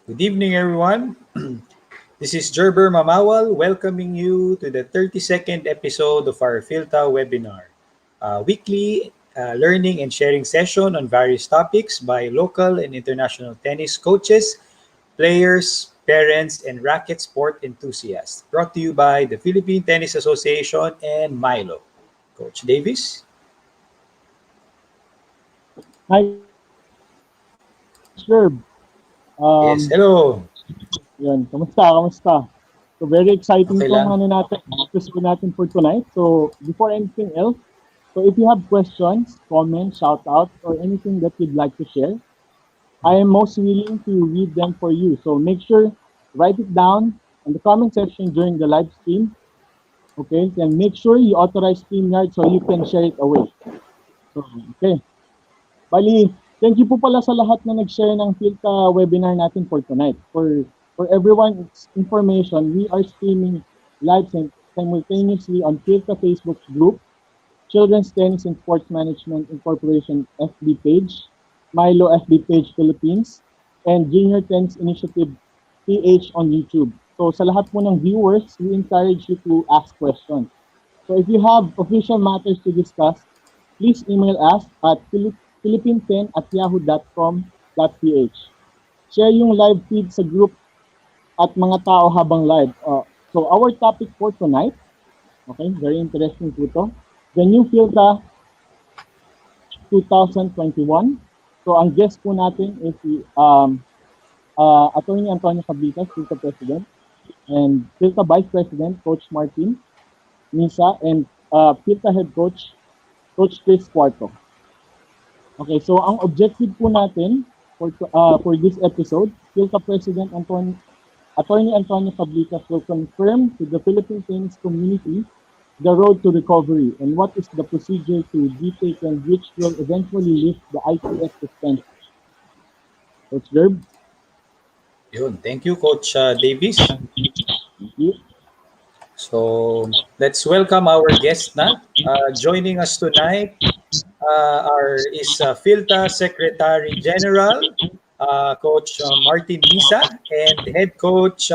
Good evening, everyone. This is Gerber Mamawal welcoming you to the 32nd episode of our Philta webinar, a weekly learning and sharing session on various topics by local and international tennis coaches, players, parents, and racket sport enthusiasts. Brought to you by the Philippine Tennis Association and Milo. Coach Davis? Hi, Coach Herb. Yes, Um, hello. Kamusta? So very exciting Okay tong lang. episode natin for tonight. So before anything else, so if you have questions, comments, shout outs, or anything that you'd like to share, I am most willing to read them for you. So make sure write it down in the comment section during the live stream. Okay, and make sure you authorize StreamYard so you can share it away. So, okay. Bali, thank you po pala sa lahat na nag-share ng Philta webinar natin for tonight. For everyone's information, we are streaming live simultaneously on Philta Facebook group, Children's Tennis and Sports Management Incorporation FB page, Milo FB page Philippines, and Junior Tennis Initiative PH on YouTube. So sa lahat po ng viewers, we encourage you to ask questions. So if you have official matters to discuss, please email us at philippine10@yahoo.com.ph. Share yung live feed sa group at mga tao habang live. So our topic for tonight, okay, very interesting po ito. The new Philta 2021. So ang guest po natin is si Attorney Antonio Cablitas, Philta President, and Philta Vice President, Coach Martin Misa, and Philta Head Coach, Coach Chris Cuarto. Okay, so ang objective po natin for this episode, Philta President Attorney Antonio Cablitas will confirm to the Philippine tennis community the road to recovery and what is the procedure to be taken which will eventually lift the ICS suspension. Coach Gerb? Yun. Thank you, Coach Davis. Thank you. So let's welcome our guest na. Joining us tonight is Philta Secretary General, Coach Martin Misa, and Head Coach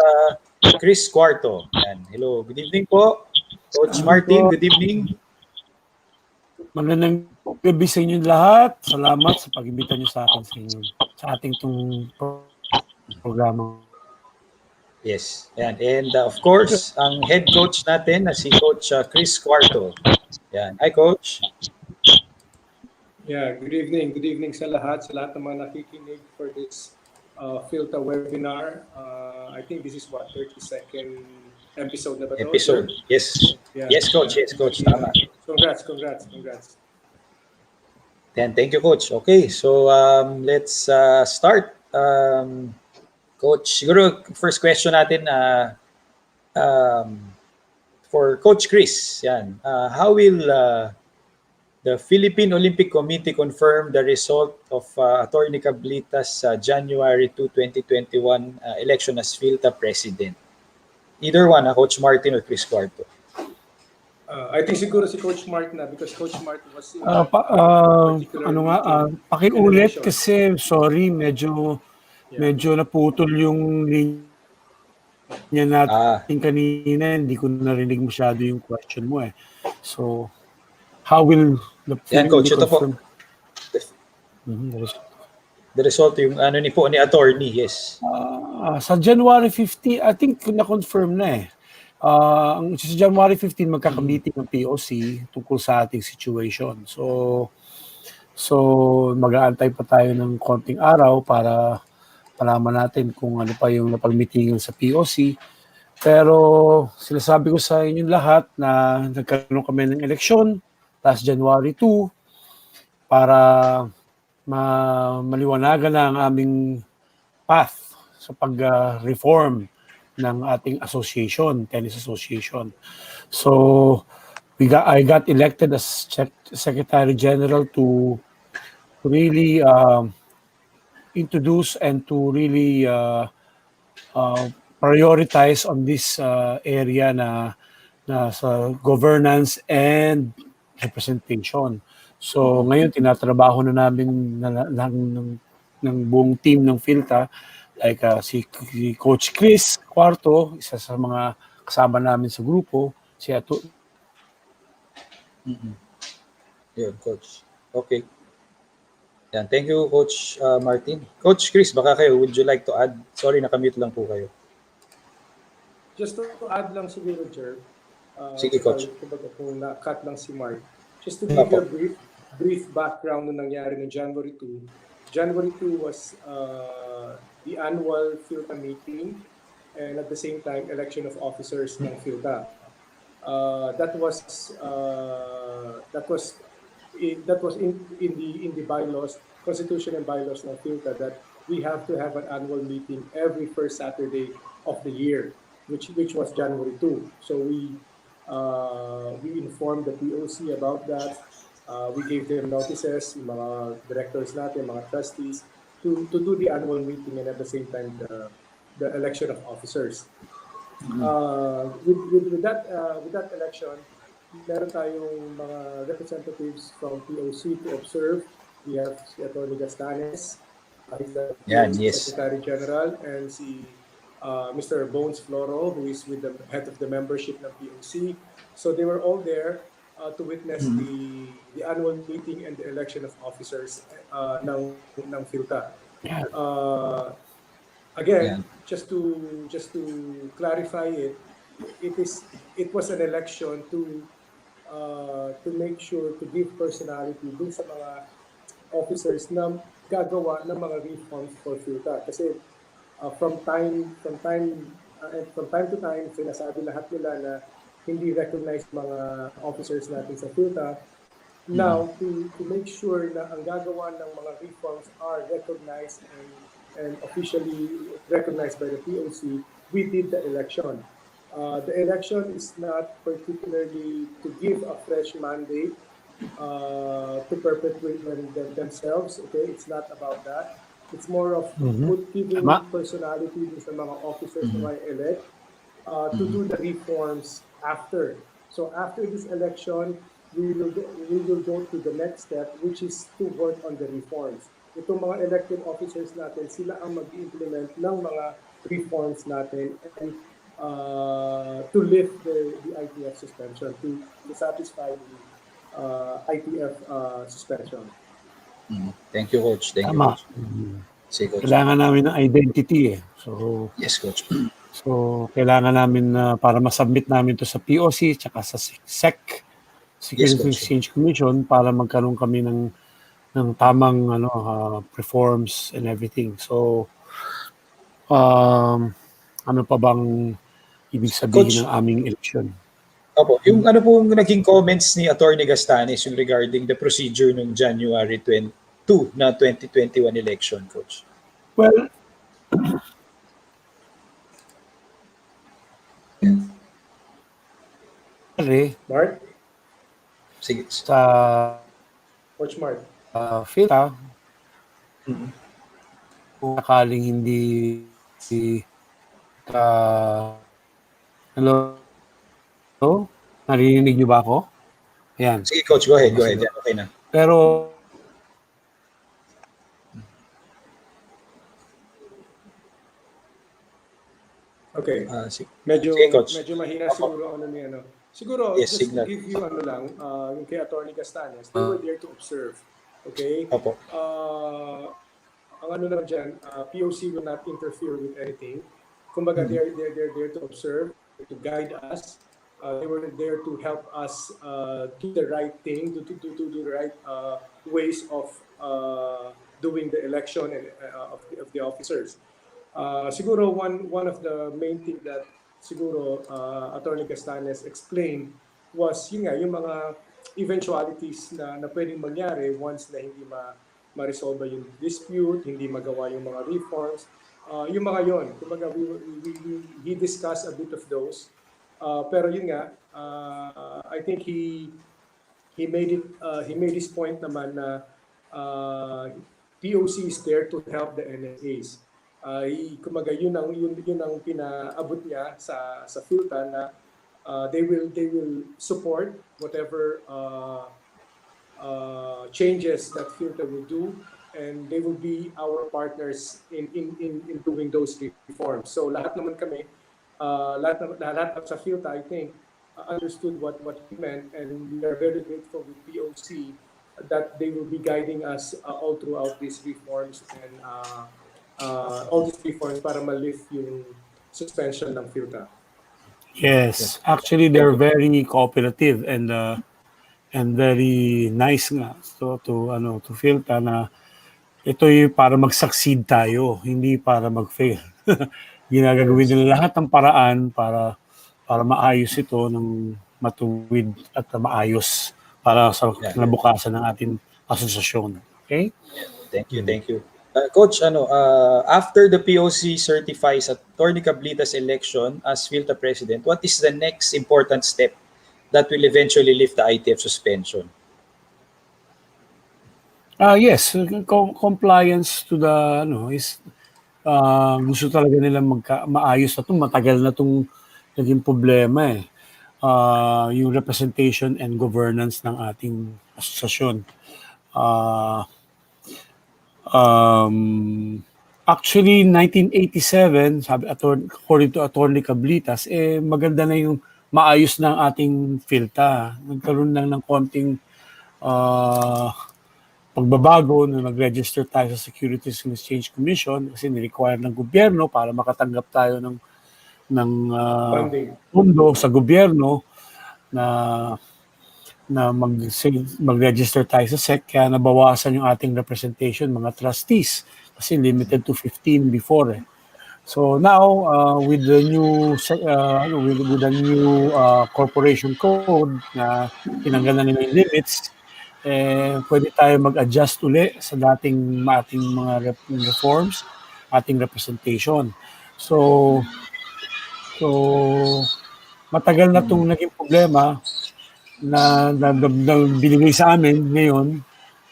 Chris Cuarto. Yan. Hello, good evening po. Coach Martin, good evening. Magandang gabi sa inyo lahat. Salamat sa pag-imbita niyo sa akin sa ating programa. Yes. Yan. And of course, ang head coach natin na si Coach Chris Cuarto. Yan. Hi, Coach. Yeah, good evening. Good evening sa lahat ng mga nakikinig for this Philta webinar. I think this is what, 32nd episode na ba ito? Episode. Yes. Yeah. Yes, Coach. Yes, Coach. Tama. Congrats. Then, thank you, Coach. Okay, so let's start. Coach, siguro first question natin for Coach Chris. Yan. How will the Philippine Olympic Committee confirm the result of Attorney Cablitas' January 2, 2021 election as Philta President? Either one, Coach Martin or Chris Cuarto. I think siguro si Coach Martin na because Coach Martin was in pakiulit kasi sorry, medyo naputol yung linya natin kanina, hindi ko narinig masyado yung question mo eh. So, how will the Coach, ito po. The result yung ni attorney, yes. Sa January 15, I think na-confirm na eh. Sa January 15, magkaka-meeting ng POC tungkol sa ating situation. So mag-aantay pa tayo ng konting araw para malaman natin kung ano pa yung napag-meetingan sa POC. Pero sinasabi ko sa inyong lahat na nagkaroon kami ng eleksyon last January 2 para maliwanagan na ang aming path sa pag-reform ng ating association, tennis association. So I got elected as Secretary General to really introduce and to really prioritize on this area na sa governance and representation. So ngayon tinatrabaho na namin ng buong team ng Philta, like si Coach Chris Cuarto, isa sa mga kasama namin sa grupo, si Yun, Coach. Okay. Yan. Thank you, Coach Martin. Coach Chris, baka kayo, would you like to add? Sorry, nakamute lang po kayo. Just to add lang siguro, Jer, Sige, Coach. kumbaga kung na-cut lang si Mark, just to give you a brief background nung nangyari ng January 2. January 2 was the annual Philta meeting and at the same time, election of officers ng Philta. That was in the bylaws, constitution and bylaws ng Philta that we have to have an annual meeting every first Saturday of the year, which was January 2. So we informed the POC about that. We gave them notices, mga directors natin, mga trustees, to do the annual meeting and at the same time the election of officers. With that election, meron tayong mga representatives from POC to observe. We have si Atty. Gastanes, he's the Secretary General, and si Mr. Bones Floro, who is with the head of the membership ng POC. So they were all there to witness the annual meeting and the election of officers ng Philta. Again, just to clarify it was an election to make sure to give personality dun sa mga officers na gagawa ng mga reforms for Philta. Kasi from time to time, sinasabi lahat nila na hindi recognized mga officers natin sa Philta. Now, to make sure na ang gagawa ng mga reforms are recognized and officially recognized by the POC, we did the election. The election is not particularly to give a fresh mandate to perpetuate themselves. Okay, it's not about that. It's more of giving personality to sa mga officers na may elect to do the reforms after. So after this election, we will go to the next step, which is to work on the reforms. Itong mga elected officers natin, sila ang mag-implement ng mga reforms natin and to lift the ITF suspension, to satisfy the ITF suspension. Thank you, Coach. Thank you, Coach. Sige, Coach. Kailangan namin ng identity So, yes, Coach. So, kailangan namin para masubmit namin to sa POC tsaka sa SEC, Security Exchange Commission, para magkaroon kami ng tamang reforms and everything. So, ano pa bang ibig sabihin ng aming election? Opo, yung ano pong naging comments ni Atty. Gastanes yung regarding the procedure ng January 22 na 2021 election, Coach? Well, Mark? Sige. Sa Coach Mark? Philta, kung sakaling hindi hello? Narinig niyo ba ako? Ayan. Sige, Coach. Go ahead. Yan, okay na. Pero okay. Sige, Medyo mahina siguro Siguro, yes, just signal. to give you yung kay Atty. Gastanes, they were there to observe. Okay? Opo. Ang lang dyan, POC will not interfere with anything. Kumbaga, they're there to observe, to guide us. They were there to help us do the right thing, to do the right ways of doing the election and, of the officers. Siguro one of the main thing that siguro Atty. Gastanes explained was yung mga eventualities na pwedeng mangyari once na hindi ma-resolve yung dispute, hindi magawa yung mga reforms. Yung mga yon, kumbaga he discussed a bit of those. Pero yun nga, I think he made his point naman na POC is there to help the NSAs. Kumaga yun ang pinaabot niya sa Philta na they will support whatever changes that Philta will do and they will be our partners in doing those reforms. So lahat naman kami, lahat sa Philta, I think, understood what he meant, and we are very grateful with POC that they will be guiding us all throughout these reforms and all these reforms para ma-lift yung suspension ng Philta. Yes, actually Thank they're you. very cooperative and very nice nga to Philta na ito'y para mag-succeed tayo, hindi para mag-fail. Ginagagawin Yes. nila lahat ng paraan para maayos ito ng matuwid at maayos para sa Yeah. kinabukasan ng ating asosasyon. Okay? Thank you, thank you. Coach, after the POC certifies Attorney Cablitas election as Philta President, what is the next important step that will eventually lift the ITF suspension? Yes, compliance to the is gusto talaga nila maayos na 'to, matagal na 'tong naging problema eh. Yung representation and governance ng ating asosasyon. Uh, Actually, 1987, according to Attorney Cablitas, maganda na yung maayos ng ating Philta. Nagkaroon lang ng konting pagbabago na nag-register tayo sa Securities and Exchange Commission kasi ni-require ng gobyerno para makatanggap tayo ng Funding. pundo sa gobyerno na mag-register tayo sa SEC, kaya nabawasan yung ating representation, mga trustees, kasi limited to 15 before eh. So now, with the new corporation code na tinanggal na nila yung limits, pwede tayo mag-adjust uli sa ating mga reforms, ating representation. So matagal na itong naging problema na binigay sa amin ngayon,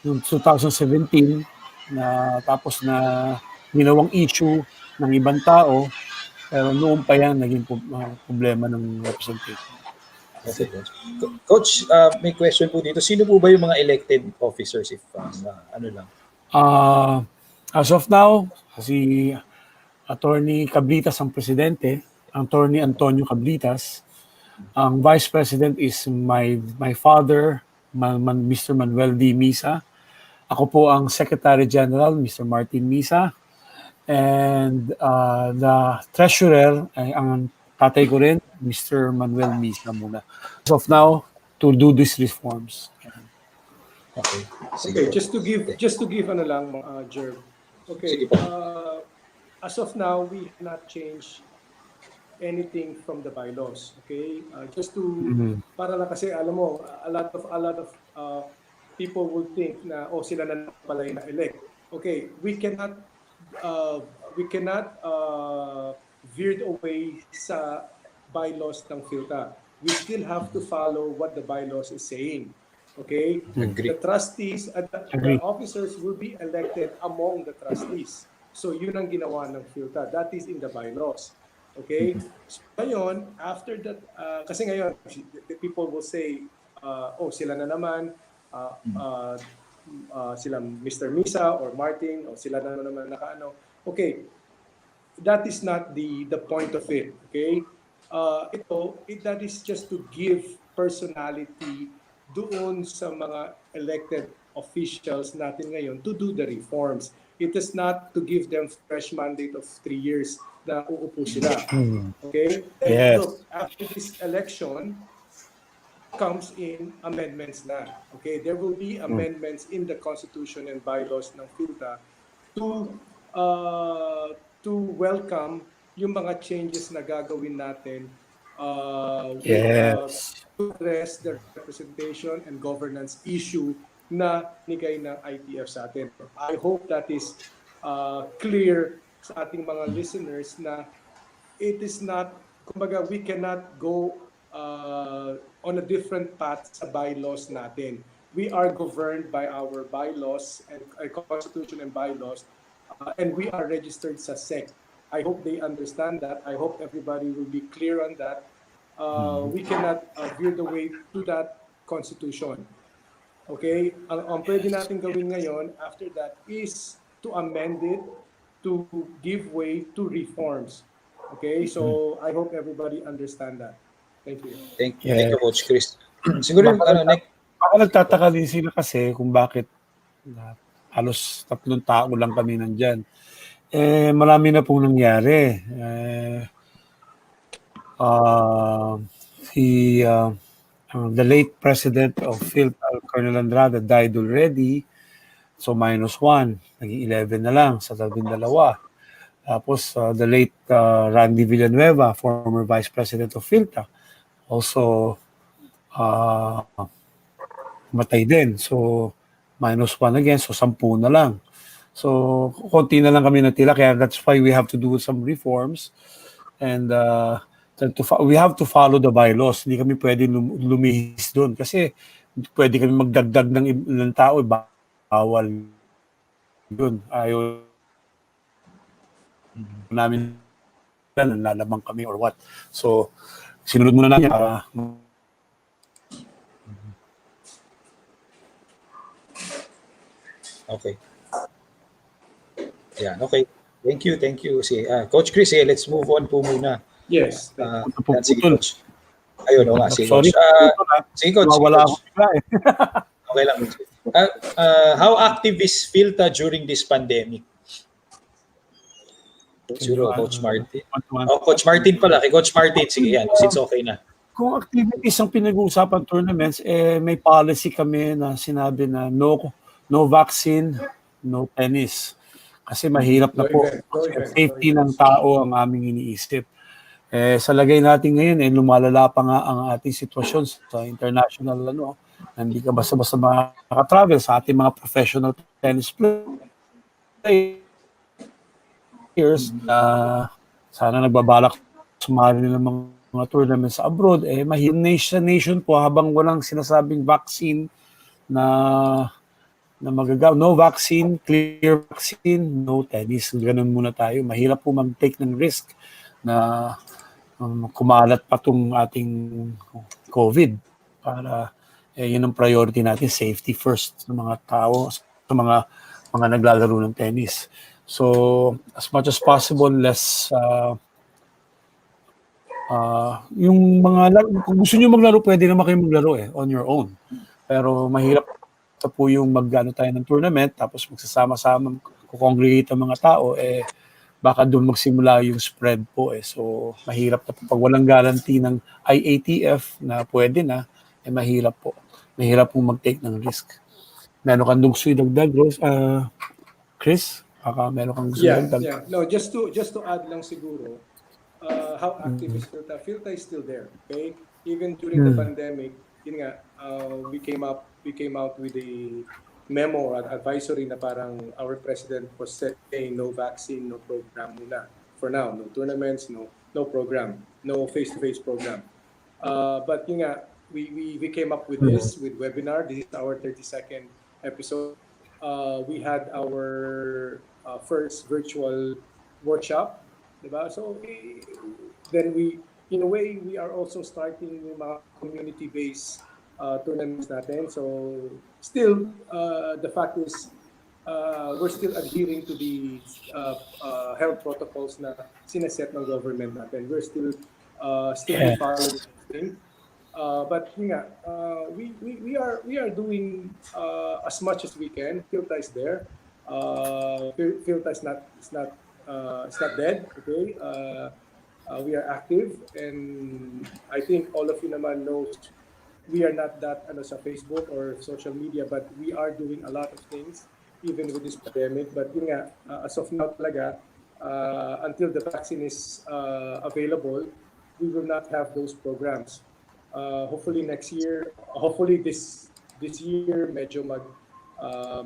noong 2017, na tapos na ginawang issue ng ibang tao, pero noon pa yan naging problema ng representation. Okay, Coach. Coach, may question po dito. Sino po ba yung mga elected officers if ano lang? As of now, si Attorney Cablitas ang presidente, Attorney Antonio Cablitas. Ang vice president is my father, Mr. Manuel D. Misa. Ako po ang Secretary General, Mr. Martin Misa. And the treasurer, ang tatay ko rin, Mr. Manuel Misa muna. As of now, to do these reforms. Okay. Okay, just to give ano lang, Jerv. Okay, as of now, we have not changed anything from the bylaws. Okay, just to para lang kasi alam mo, a lot of people would think na sila na pala yung na-elect. Okay, we cannot veered away sa bylaws ng Philta. We still have to follow what the bylaws is saying. Okay? Agree. The trustees, the officers will be elected among the trustees. So yun ang ginawa ng Philta. That is in the bylaws. Okay? So ngayon, after that, kasi ngayon, the people will say, sila na naman, sila Mr. Misa or Martin, sila na naman nakaano. Okay, that is not the point of it. Okay? That is just to give personality doon sa mga elected officials natin ngayon to do the reforms. It is not to give them fresh mandate of 3 years na uupo sila. Okay? Yes. Look, after this election comes in amendments na. Okay? There will be amendments in the Constitution and bylaws ng Philta to welcome yung mga changes na gagawin natin to address the representation and governance issue na nigay ng ITF sa atin. I hope that is clear sa ating mga listeners na it is not, kumbaga, we cannot go on a different path sa bylaws natin. We are governed by our bylaws and constitution and bylaws, and we are registered sa SEC. I hope they understand that. I hope everybody will be clear on that. We cannot veer the way to that constitution. Okay? Ang pwede natin gawin ngayon after that is to amend it to give way to reforms. Okay? So I hope everybody understand that. Thank you. Thank you, Coach Yes. Chris. Siguro yung Baka, ano, next, baka nagtataka din sila kasi kung bakit halos 3 tao lang kami nandyan. Marami na pong nangyari. Uh, he, the late president of Philta, Colonel Andrade, died already. So -1, naging 11 na lang sa 12. Tapos the late Randy Villanueva, former vice president of Philta, also matay din. So -1 again, so 10 na lang. So konti na lang kami natira, kaya that's why we have to do some reforms. And we have to follow the bylaws. Hindi kami pwede lumihis doon kasi pwede kami magdagdag ng ilang tao, bawal yun. Ayaw namin lalabang kami or what. So sinunod muna namin okay. Ayan, okay. Thank you. Coach Chris, let's move on po muna. Yes. Sige, Coach. Ayun, sige, sorry. Coach. Sige, Coach. Wala ako bigla eh. Okay lang. How active is Philta during this pandemic? Siguro, Coach Martin. Coach Martin pala. Kay Coach Martin, sige yan, since okay na. Kung activities ang pinag-uusapan tournaments, may policy kami na sinabi na no vaccine, no tennis. Kasi mahirap na po. Safety ng tao ang aming iniisip. Sa lagay natin ngayon, lumalala pa nga ang ating sitwasyon sa international, hindi ka basta-basta makaka-travel sa ating mga professional tennis players. Sana nagbabalak sumali ng mga tournaments sa abroad. Mahirap nation po habang walang sinasabing vaccine na magagawa. No vaccine, clear vaccine, no tennis. Ganun muna tayo. Mahirap po mag-take ng risk na kumalat pa itong ating COVID. Para yun ang priority natin, safety first ng mga tao, sa mga naglalaro ng tennis. So, as much as possible, less yung mga kung gusto nyo maglaro, pwede naman kayo maglaro on your own. Pero mahirap po yung mag-ano tayo ng tournament, tapos magsasama-sama, kukongregate ang mga tao, baka doon magsimula yung spread po. So, mahirap na po. Pag walang guarantee ng IATF na pwede na, mahirap po. Mahirap po mag-take ng risk. Meron kang gusto idagdag, Chris? Baka meron kang gusto idagdag. Yeah. No, just to add lang siguro, how active is Philta? Philta is still there, okay? Even during the pandemic, yun nga, we came out with a memo at advisory na parang our president was saying no vaccine, no program muna. For now, no tournaments, no program, no face-to-face program. But yun nga, we came up with this with webinar. This is our 32nd episode. We had our first virtual workshop, diba? So then in a way, we are also starting yung mga community-based tournaments natin. So still, the fact is, we're still adhering to the health protocols na sinaset ng government natin. We're still following thing. But we are doing as much as we can. Philta is there. Philta is not dead. Okay. We are active, and I think all of you naman knows we are not that sa Facebook or social media, but we are doing a lot of things even with this pandemic. But yun nga, as of now talaga, until the vaccine is available, we will not have those programs. Hopefully next year, hopefully this year medyo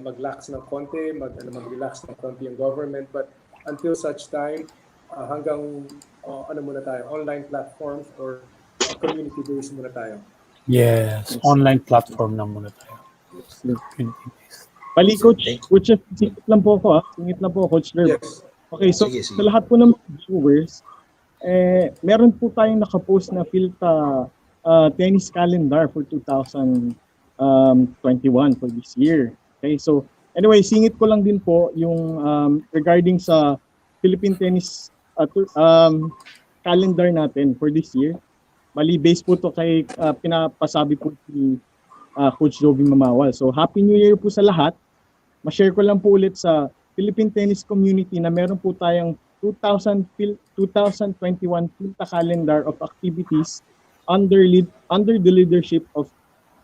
mag-lax ng konti, mag-relax ng konti yung government, but until such time, hanggang muna tayo, online platforms or community-based muna tayo. Yes, online platform na muna tayo. Bali, Coach, singit lang po ako, Coach Nerv. Yes. Okay, so Sige. sa lahat po ng viewers, meron po tayong nakapost na Philta tennis calendar for 2021. 21 for this year. Okay, so anyway, singit ko lang din po yung regarding sa Philippine Tennis calendar natin for this year. Mali base po to kay pinapasabi po ni Coach Jovi Mamawal. So Happy New Year po sa lahat. Ma-share ko lang po ulit sa Philippine Tennis community na meron po tayong 2021 Philta calendar of activities under the leadership of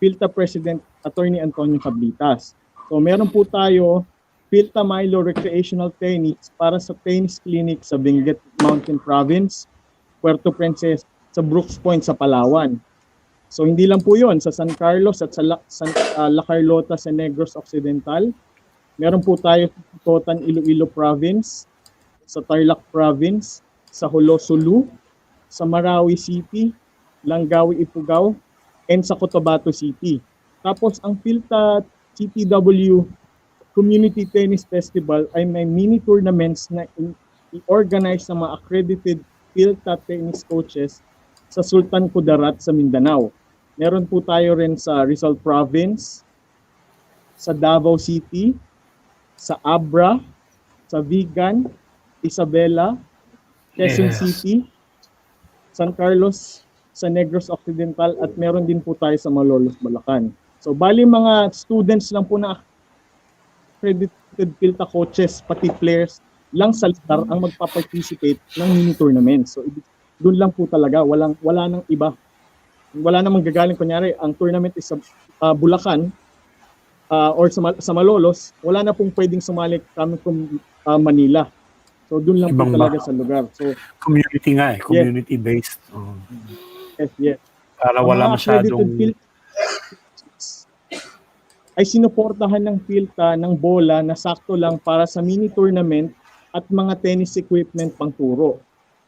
Philta President Attorney Antonio CABLITAS. So meron po tayo Philta Milo Recreational Tennis para sa tennis clinic sa Benguet Mountain Province, Puerto Princesa, sa Brooks Point sa Palawan. So hindi lang po 'yon sa San Carlos at sa La Carlota sa Negros Occidental. Meron po tayo sa Totan, Iloilo Province, sa Tarlac Province, sa Holosulu, sa Marawi City, Langawi, Ifugao, and sa Cotabato City. Tapos ang Philta CTW Community Tennis Festival ay may mini tournaments na i-organize ng mga accredited Philta tennis coaches sa Sultan Kudarat sa Mindanao. Meron po tayo rin sa Rizal Province, sa Davao City, sa Abra, sa Vigan, Isabela, Quezon City, San Carlos, sa Negros Occidental, at meron din po tayo sa Malolos, Bulacan. So bali mga students lang po na accredited Philta coaches, pati players lang sa lugar ang magpa-participate ng mini tournament. So doon lang po talaga, wala nang iba. Wala namang gagaling, kunyari ang tournament is sa Bulacan or sa Malolos, wala na pong pwedeng sumali kami from Manila. So doon lang po talaga sa lugar. So community nga community-based. Yes. Para ang wala masyadong ay sinuportahan ng Philta ng bola na sakto lang para sa mini tournament at mga tennis equipment pang turo.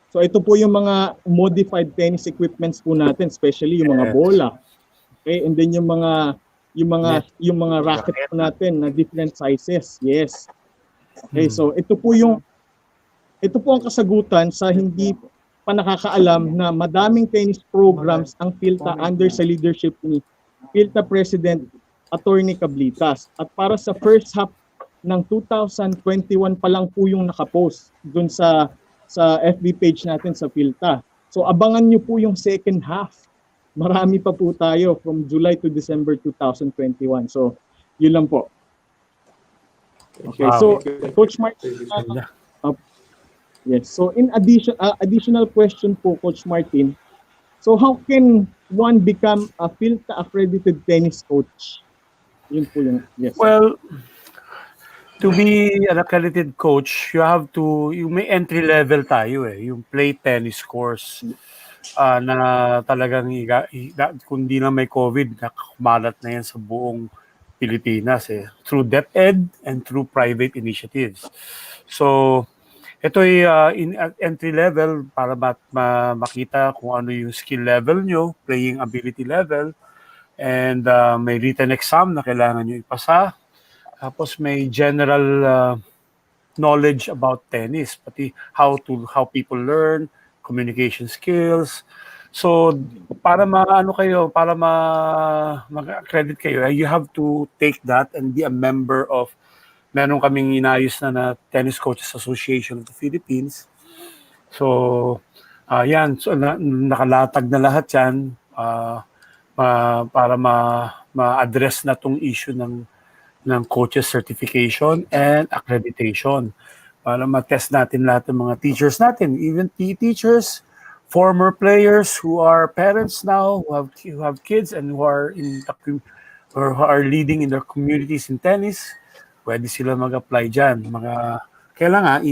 So ito po yung mga modified tennis equipments po natin, especially yung mga bola. Okay, and then yung mga racket po natin na different sizes. Yes. Okay, so ito po ang kasagutan sa hindi pa nakakaalam na madaming tennis programs ang Philta under sa leadership ni Philta President Attorney CABLITAS. At para sa first half ng 2021 pa lang po yung nakapost dun sa FB page natin sa Philta. So abangan nyo po yung second half. Marami pa po tayo from July to December 2021. So yun lang po. Okay, so Coach Martin, yes. So in additional question po, Coach Martin. So how can one become a Philta accredited tennis coach? Yun po yung yes. Well, to be an accredited coach, yung may entry level tayo yung play tennis course na talagang kung di na may COVID, nakakumalat na yan sa buong Pilipinas through DepEd and through private initiatives. So, ito ay entry level para makita kung ano yung skill level nyo, playing ability level, and may written exam na kailangan nyo ipasa. Tapos may general knowledge about tennis, pati how people learn, communication skills. So para mag-accredit kayo, you have to take that and be a member of, meron kaming inayos na Tennis Coaches Association of the Philippines. So yan, so nakalatag na lahat yan para ma-address na tong issue ng coaches certification and accreditation, para ma-test natin lahat ng mga teachers natin, even PE teachers, former players who are parents now, who have kids and who are leading in their communities in tennis. Pwede sila mag-apply dyan. Kailangan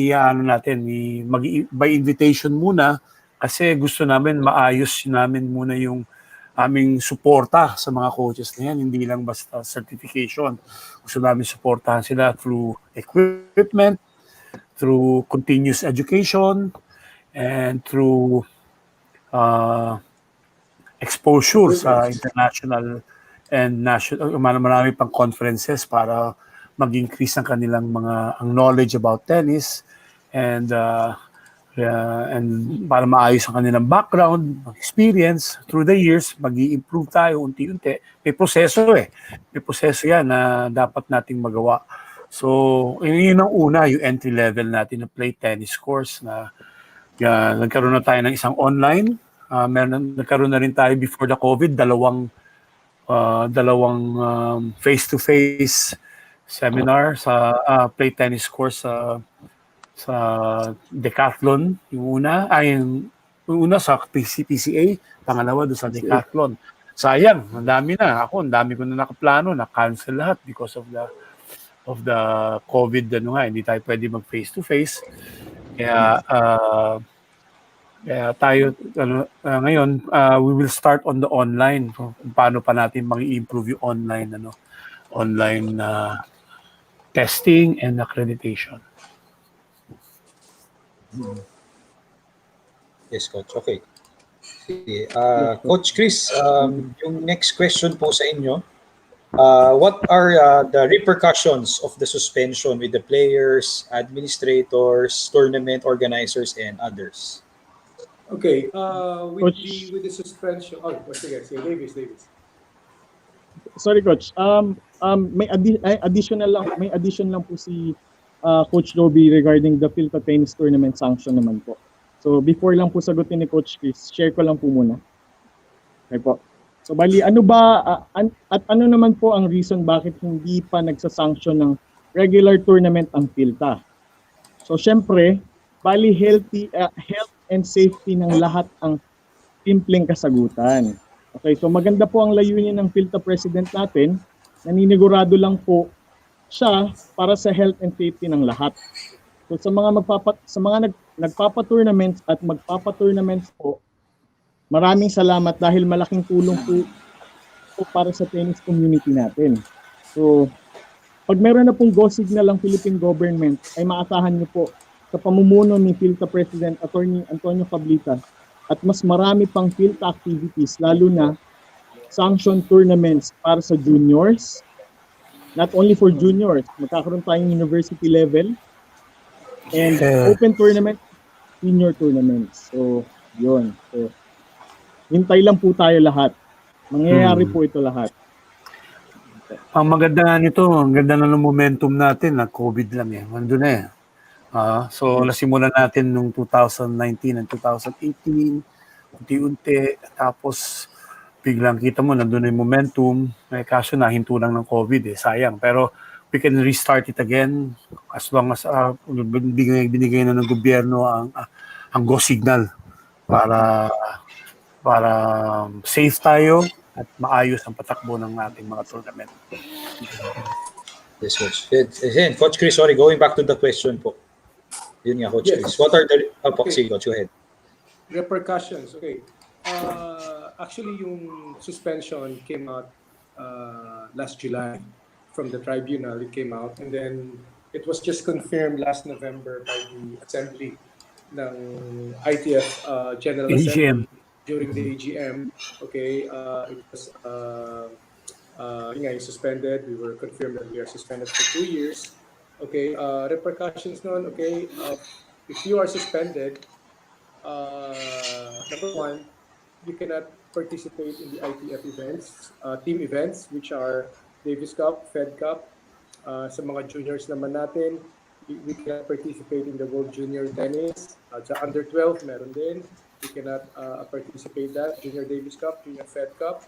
by invitation muna, kasi gusto namin maayos namin muna yung aming suporta sa mga coaches na yan, hindi lang basta certification. Gusto namin suportahan sila through equipment, through continuous education, and through exposure sa international and national, marami pang conferences para mag-increase ang kanilang ang knowledge about tennis, and And para maayos ang kanilang background, experience, through the years, mag-i-improve tayo unti-unti. May proseso eh. May proseso yan na dapat nating magawa. So, yun ang una, yung entry level natin na play tennis course na nagkaroon na tayo ng isang online. Nagkaroon na rin tayo before the COVID, dalawang face-to-face seminar sa play tennis course sa decathlon, yung una sa PCA, pangalawa doon sa decathlon. Sayang, ang dami na. Ang dami ko na nakaplano, na-cancel lahat because of the COVID, hindi tayo pwede mag face to face. Kaya tayo ngayon we will start on the online kung paano pa natin mag-improve yung online testing and accreditation. Yes, Coach. Okay. Sige. Coach Chris, yung next question po sa inyo, what are the repercussions of the suspension with the players, administrators, tournament organizers, and others? Okay, with the suspension. Oh, sige, Davis. Sorry, Coach. May addition lang po si Coach Roby regarding the Philta tennis tournament sanction naman po. So before lang po sagutin ni Coach Chris, share ko lang po muna. Okay po. So bali, ano naman po ang reason bakit hindi pa nagsasanction ng regular tournament ang Philta? So syempre, bali health and safety ng lahat ang simpleng kasagutan. Okay, so maganda po ang layunin ng Philta president natin. Naninigurado lang po siya para sa health and safety ng lahat. So sa mga nagpapa-tournaments at magpapa-tournaments po, maraming salamat dahil malaking tulong po para sa tennis community natin. So pag meron na pong go signal ang Philippine government, ay maasahan niyo po sa pamumuno ni Philta President Attorney Antonio CABLITAS at mas marami pang Philta activities, lalo na sanction tournaments para sa juniors. Not only for juniors, magkakaroon tayong university level and open tournament, senior tournaments. So, yun. So, hintay lang po tayo lahat. Mangyayari po ito lahat. Ang maganda nga nito, ang ganda na ng momentum natin na COVID lang eh. Nandun na eh. So, nasimulan natin nung 2019 and 2018, unti-unti, tapos biglang kita mo, nandun na yung momentum. Kaso nahinto lang ng COVID eh, sayang. Pero we can restart it again as long as binigay na ng gobyerno ang go signal para safe tayo at maayos ang patakbo ng ating mga tournament. Yes, Coach. Again, Coach Chris, sorry, going back to the question po. Yun nga, Coach Chris. What are the... Sige, Coach, go ahead. Repercussions, okay. Actually, yung suspension came out last July from the tribunal. It came out, and then it was just confirmed last November by the Assembly ng ITF General Assembly during the AGM. Okay, it was suspended. We were confirmed that we are suspended for 2 years. Okay, repercussions nun, okay, if you are suspended, number one, you cannot participate in the ITF events, team events, which are Davis Cup, Fed Cup. Sa mga juniors naman natin, we cannot participate in the World Junior Tennis. Sa under 12, meron din. We cannot participate that. Junior Davis Cup, Junior Fed Cup,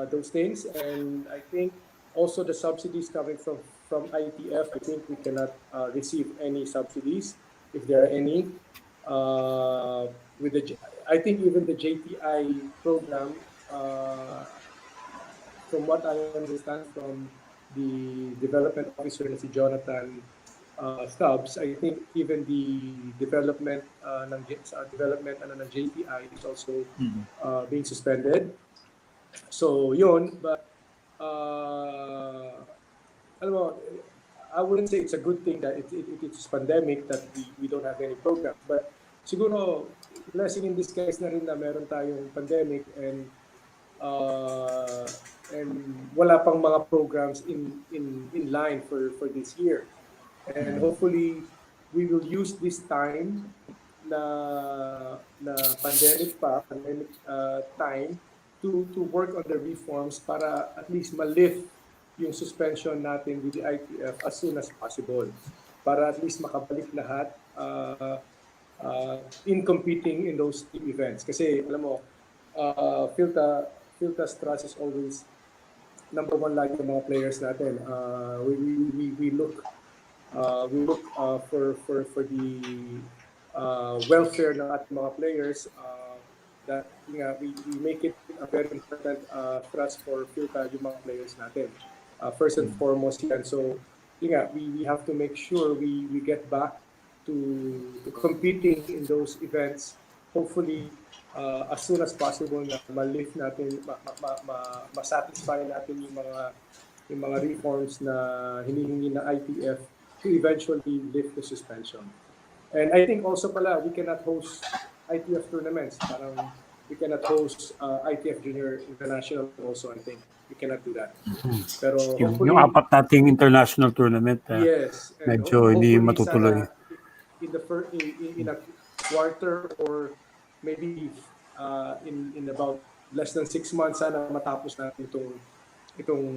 those things. And I think also the subsidies coming from ITF, I think we cannot receive any subsidies, if there are any. I think even the JTI program, from what I understand from the development officer, si Jonathan Stubbs, I think even the development ng JTI is also being suspended. So yun, but alam mo, I wouldn't say it's a good thing that it's pandemic that we don't have any program, but siguro blessing in disguise na rin na meron tayong pandemic and wala pang mga programs in line for this year, and hopefully we will use this time na pandemic time to work on the reforms para at least ma-lift yung suspension natin with the ITF as soon as possible para at least makabalik lahat in competing in those team events. Kasi alam mo, Philta's trust is always number one lagi ng mga players natin. We look for the welfare ng ating mga players. That we make it a very important thrust for Philta yung mga players natin. First and foremost yan. So we have to make sure we get back to competing in those events. Hopefully, as soon as possible na ma-lift natin, ma-satisfy natin yung mga reforms na hinihingi ng ITF to eventually lift the suspension. And I think also pala, we cannot host ITF tournaments. Parang we cannot host ITF Junior International also, I think. We cannot do that. Pero hopefully, yung apat nating international tournament, yes, medyo hindi hopefully matutuloy. In a quarter or maybe in about less than 6 months sana matapos natin itong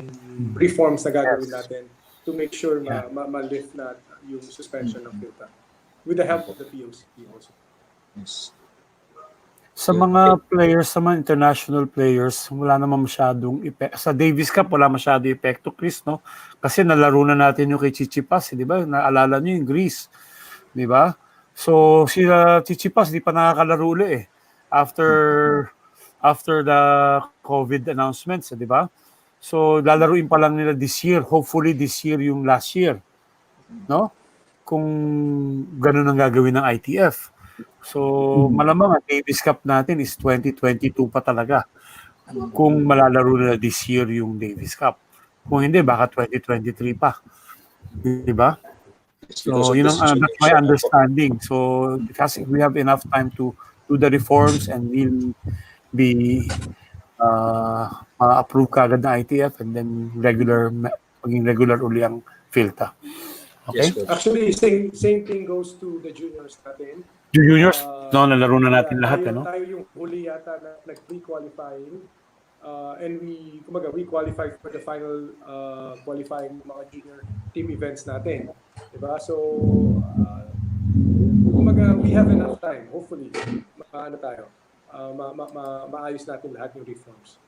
reforms na gagawin natin to make sure ma-lift na yung suspension ng Philta with the help of the POC also. Yes. Sa mga players, sa mga international players, wala naman masyadong epekto. Sa Davis Cup, wala masyadong epekto, Chris, no? Kasi nalaro na natin yung kay Tsitsipas, di ba? Naalala nyo yung Greece, di ba? So, si Tsitsipas, di pa nakakalaro uli eh. After the COVID announcements, di ba? So, lalaruin pa lang nila this year. Hopefully, this year yung last year. No? Kung ganun ang gagawin ng ITF. So, malamang ang Davis Cup natin is 2022 pa talaga. Kung malalaro na this year yung Davis Cup. Kung hindi, baka 2023 pa. Diba? So, yun ang that's my understanding. So, because we have enough time to do the reforms and we'll be ma-approve kagad ng ITF and then maging regular uli ang Philta. Okay? Yes, actually, same thing goes to the juniors natin. Juniors, no, nalaro na natin lahat, ano? Tayo yung huli yata na nag-pre-qualifying and we qualified for the final qualifying mga junior team events natin. Diba? So, we have enough time, hopefully, maayos natin lahat yung reforms.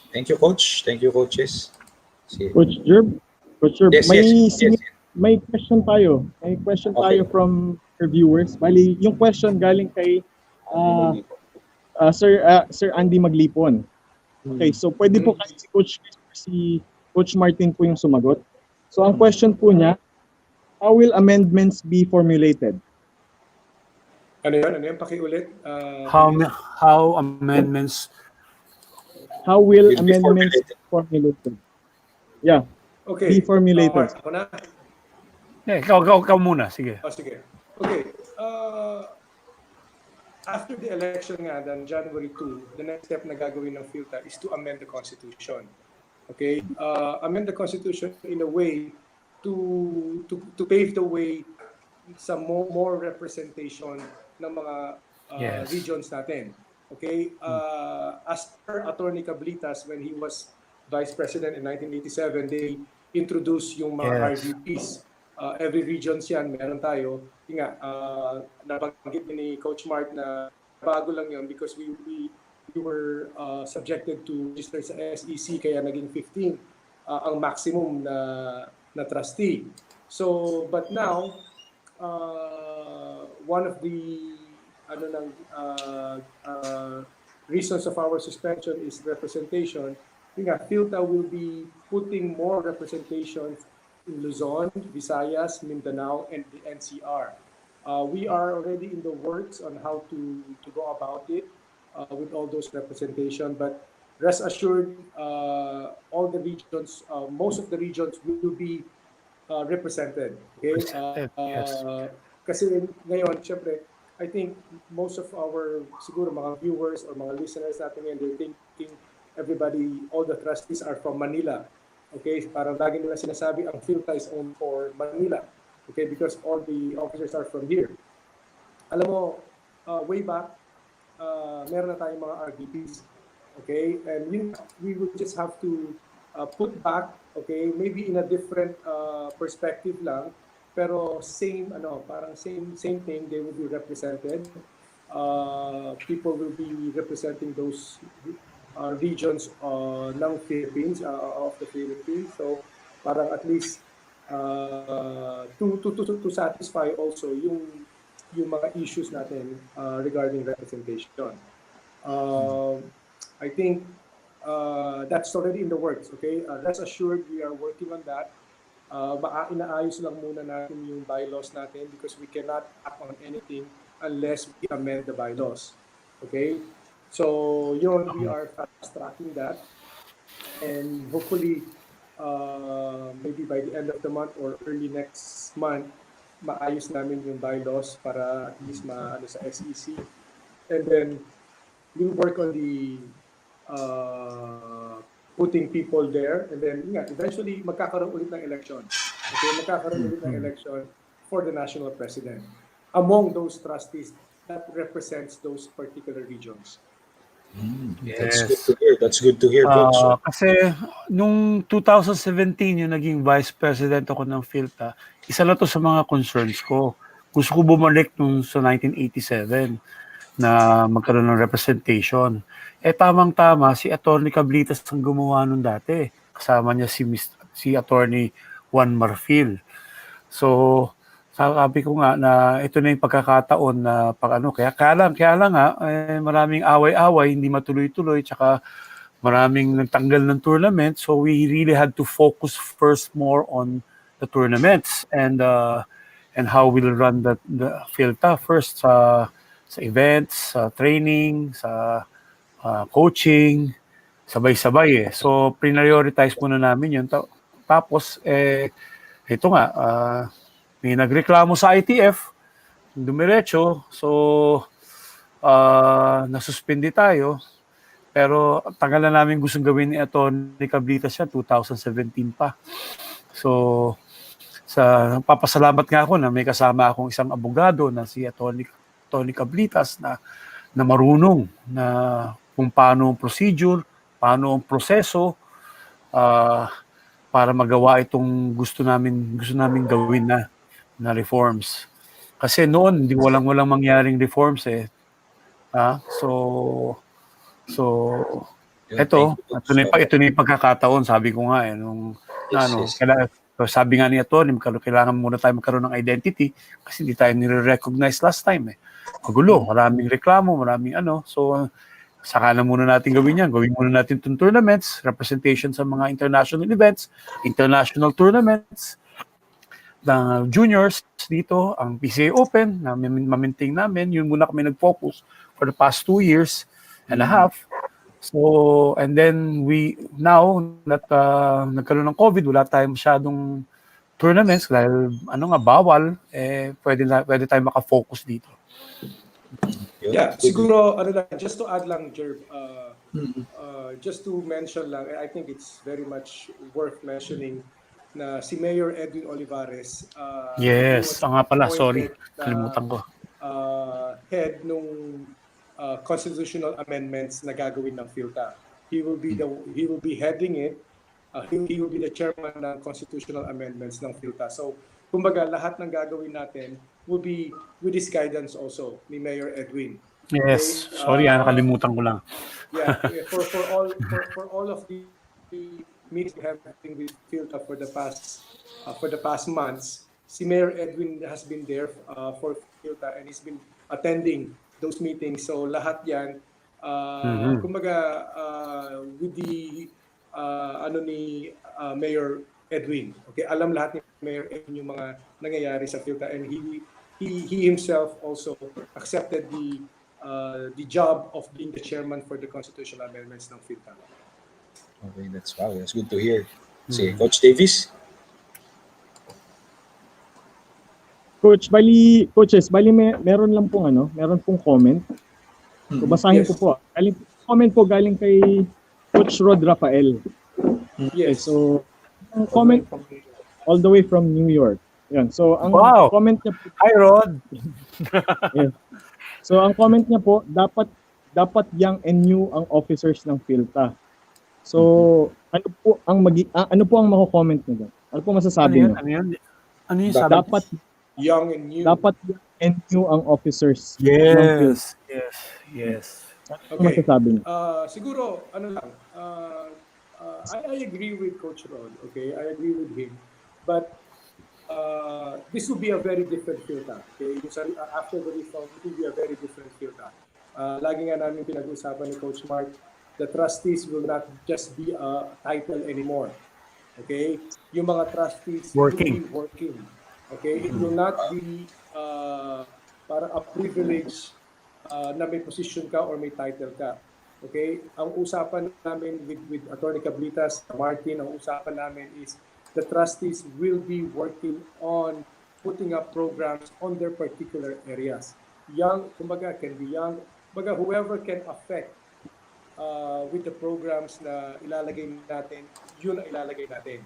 Thank you, Coach. Thank you, coaches. Coach Jerb, Yes, may question tayo. May question tayo from our viewers. Bali, yung question galing kay Sir Andy Maglipon. Okay, so pwede po kasi si Coach Martin po yung sumagot. So ang question po niya, how will amendments be formulated? Ano yan? Pakiulit. How amendments... How will amendments be formulated? Yeah. Okay. Be formulated. Ako na. Ikaw muna, sige. Sige. Okay. After the election nga, then January 2, the next step na gagawin ng Philta is to amend the Constitution. Okay? Amend the Constitution in a way to pave the way sa more representation ng mga regions natin. Okay? As per Attorney CABLITAS, when he was Vice President in 1987, they introduced yung mga RDPs. Every regions yan, meron tayo. Nabanggit ni Coach Mark na bago lang yun because we were subjected to register sa SEC kaya naging 15 ang maximum na trustee. So, but now, one of the reasons of our suspension is representation. Philta will be putting more representation in Luzon, Visayas, Mindanao, and the NCR. We are already in the works on how to go about it with all those representation. But rest assured, all the regions, most of the regions will be represented. Okay? Kasi ngayon, syempre, I think most of our siguro mga viewers or mga listeners natin ngayon, they're thinking everybody, all the trustees are from Manila. Okay, parang lagi nila sinasabi ang Philta is only for Manila. Okay, because all the officers are from here. Alam mo, way back, meron na tayong mga RDPs. Okay, and we would just have to put back, okay, maybe in a different perspective lang, pero same, parang same thing, they will be represented. People will be representing those regions ng Philippines, of the Philippines. So parang at least to satisfy also yung mga issues natin regarding representation. I think that's already in the works. Okay, rest assured we are working on that. Inaayos lang muna natin yung bylaws natin because we cannot act on anything unless we amend the bylaws. Okay, so yun, we are fast tracking that, and hopefully maybe by the end of the month or early next month, maayos namin yung bylaws para at least maano sa SEC, and then we'll work on the putting people there, and then eventually magkakaroon ulit ng election. Okay, magkakaroon ulit ng election for the national president among those trustees that represents those particular regions. That's good to hear. That's good to hear, Coach. Kasi nung 2017 yung naging vice president ako ng Philta, isa na to sa mga concerns ko. Gusto ko bumalik nung sa 1987 na magkaroon ng representation. Tamang-tama, si Atty. CABLITAS ang gumawa nun dati. Kasama niya si Atty. Juan Marfil. So, sabi ko nga na ito na yung pagkakataon na kaya lang nga, maraming away-away, hindi matuloy-tuloy, tsaka maraming nagtanggal ng tournament, so we really had to focus first more on the tournaments and how we'll run the Philta first sa events, sa training, sa coaching, sabay-sabay So prioritize muna namin yun. Tapos ito nga, may nagreklamo sa ITF, dumiretso, so nasuspindi tayo. Pero tagal na namin gustong gawin ni Atty. CABLITAS siya, 2017 pa. So, papasalamat nga ako na may kasama akong isang abogado na si Atty. CABLITAS na marunong na kung paano ang procedure, paano ang proseso para magawa itong gusto namin gawin na reforms. Kasi noon, hindi walang mangyaring reforms So, ito na yung pagkakataon, sabi ko nga sabi nga ni Atty. Kailangan muna tayo magkaroon ng identity kasi hindi tayo nire-recognize last time Magulo, maraming reklamo, maraming so saka na muna natin gawin yan. Gawin muna natin itong tournaments, representation sa mga international events, international tournaments, ng juniors dito, ang PCA Open na ma-maintain namin. Yun muna kami nag-focus for the past 2 years and a half. So, and then now that nagkaroon ng COVID, wala tayong masyadong tournaments dahil bawal, pwede tayong maka-focus dito. Yeah, siguro just to add lang, Jerb, just to mention lang, I think it's very much worth mentioning na si Mayor Edwin Olivares yes, nga pala, sorry, kalimutan ko. Head nung constitutional amendments na gagawin ng Philta. He will be heading it. He will be the chairman ng constitutional amendments ng Philta. So, kumbaga lahat ng gagawin natin will be with his guidance also ni Mayor Edwin. Yes, okay? Sorry, nakalimutan ko lang. Yeah, for all of the meetings we have with Philta for the past months, si Mayor Edwin has been there for Philta and he's been attending those meetings. So lahat yan, kumbaga with the ni Mayor Edwin. Okay, alam lahat ni Mayor Edwin yung mga nangyayari sa Philta, and he himself also accepted the job of being the chairman for the constitutional amendments ng Philta. Okay, that's good to hear. Si Coach Davis. Coaches, meron lang pong meron pong comment. So basahin ko po. Comment po galing kay Coach Rod Rafael. Yes. So Ang comment all the way from New York. Yan. So ang Wow! comment niya po, Hi, Rod! yes. So ang comment niya po, dapat young and new ang officers ng Philta. So ano po ang mako-comment niyo doon? Ano po Ano masasabi yun? niyo? Ano yun? Ano yung sabi? Dapat Young and new. dapat young and new ang officers ng Philta. Yes. Yes. Ano masasabi niyo? Siguro, ano lang, I agree with Coach Rod, okay? I agree with him. But this will be a very different Philta, okay? After the reform, it will be a very different Philta. Lagi nga namin pinag-usapan ni Coach Mark, the trustees will not just be a title anymore, okay? Yung mga trustees will be working, okay? It will not be para a privilege na may position ka or may title ka. Okay? Ang usapan namin with Attorney CABLITAS, Martin, ang usapan namin is the trustees will be working on putting up programs on their particular areas. Young, kumbaga, can be young, kumbaga, whoever can affect with the programs na ilalagay natin, yun ang ilalagay natin.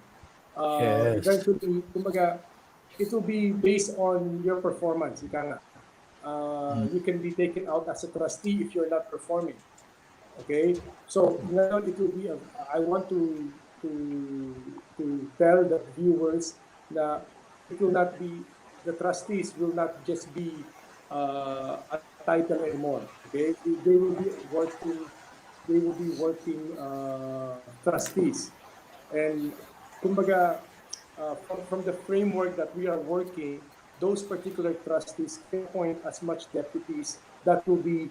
Yes. Eventually, kumbaga, it will be based on your performance. Ika nga. You can be taken out as a trustee if you're not performing. Okay, so now it will be. I want to tell the viewers that it will not be, the trustees will not just be a title anymore. Okay, they will be working. They will be working trustees, and kumbaga from the framework that we are working, those particular trustees can appoint as much deputies that will be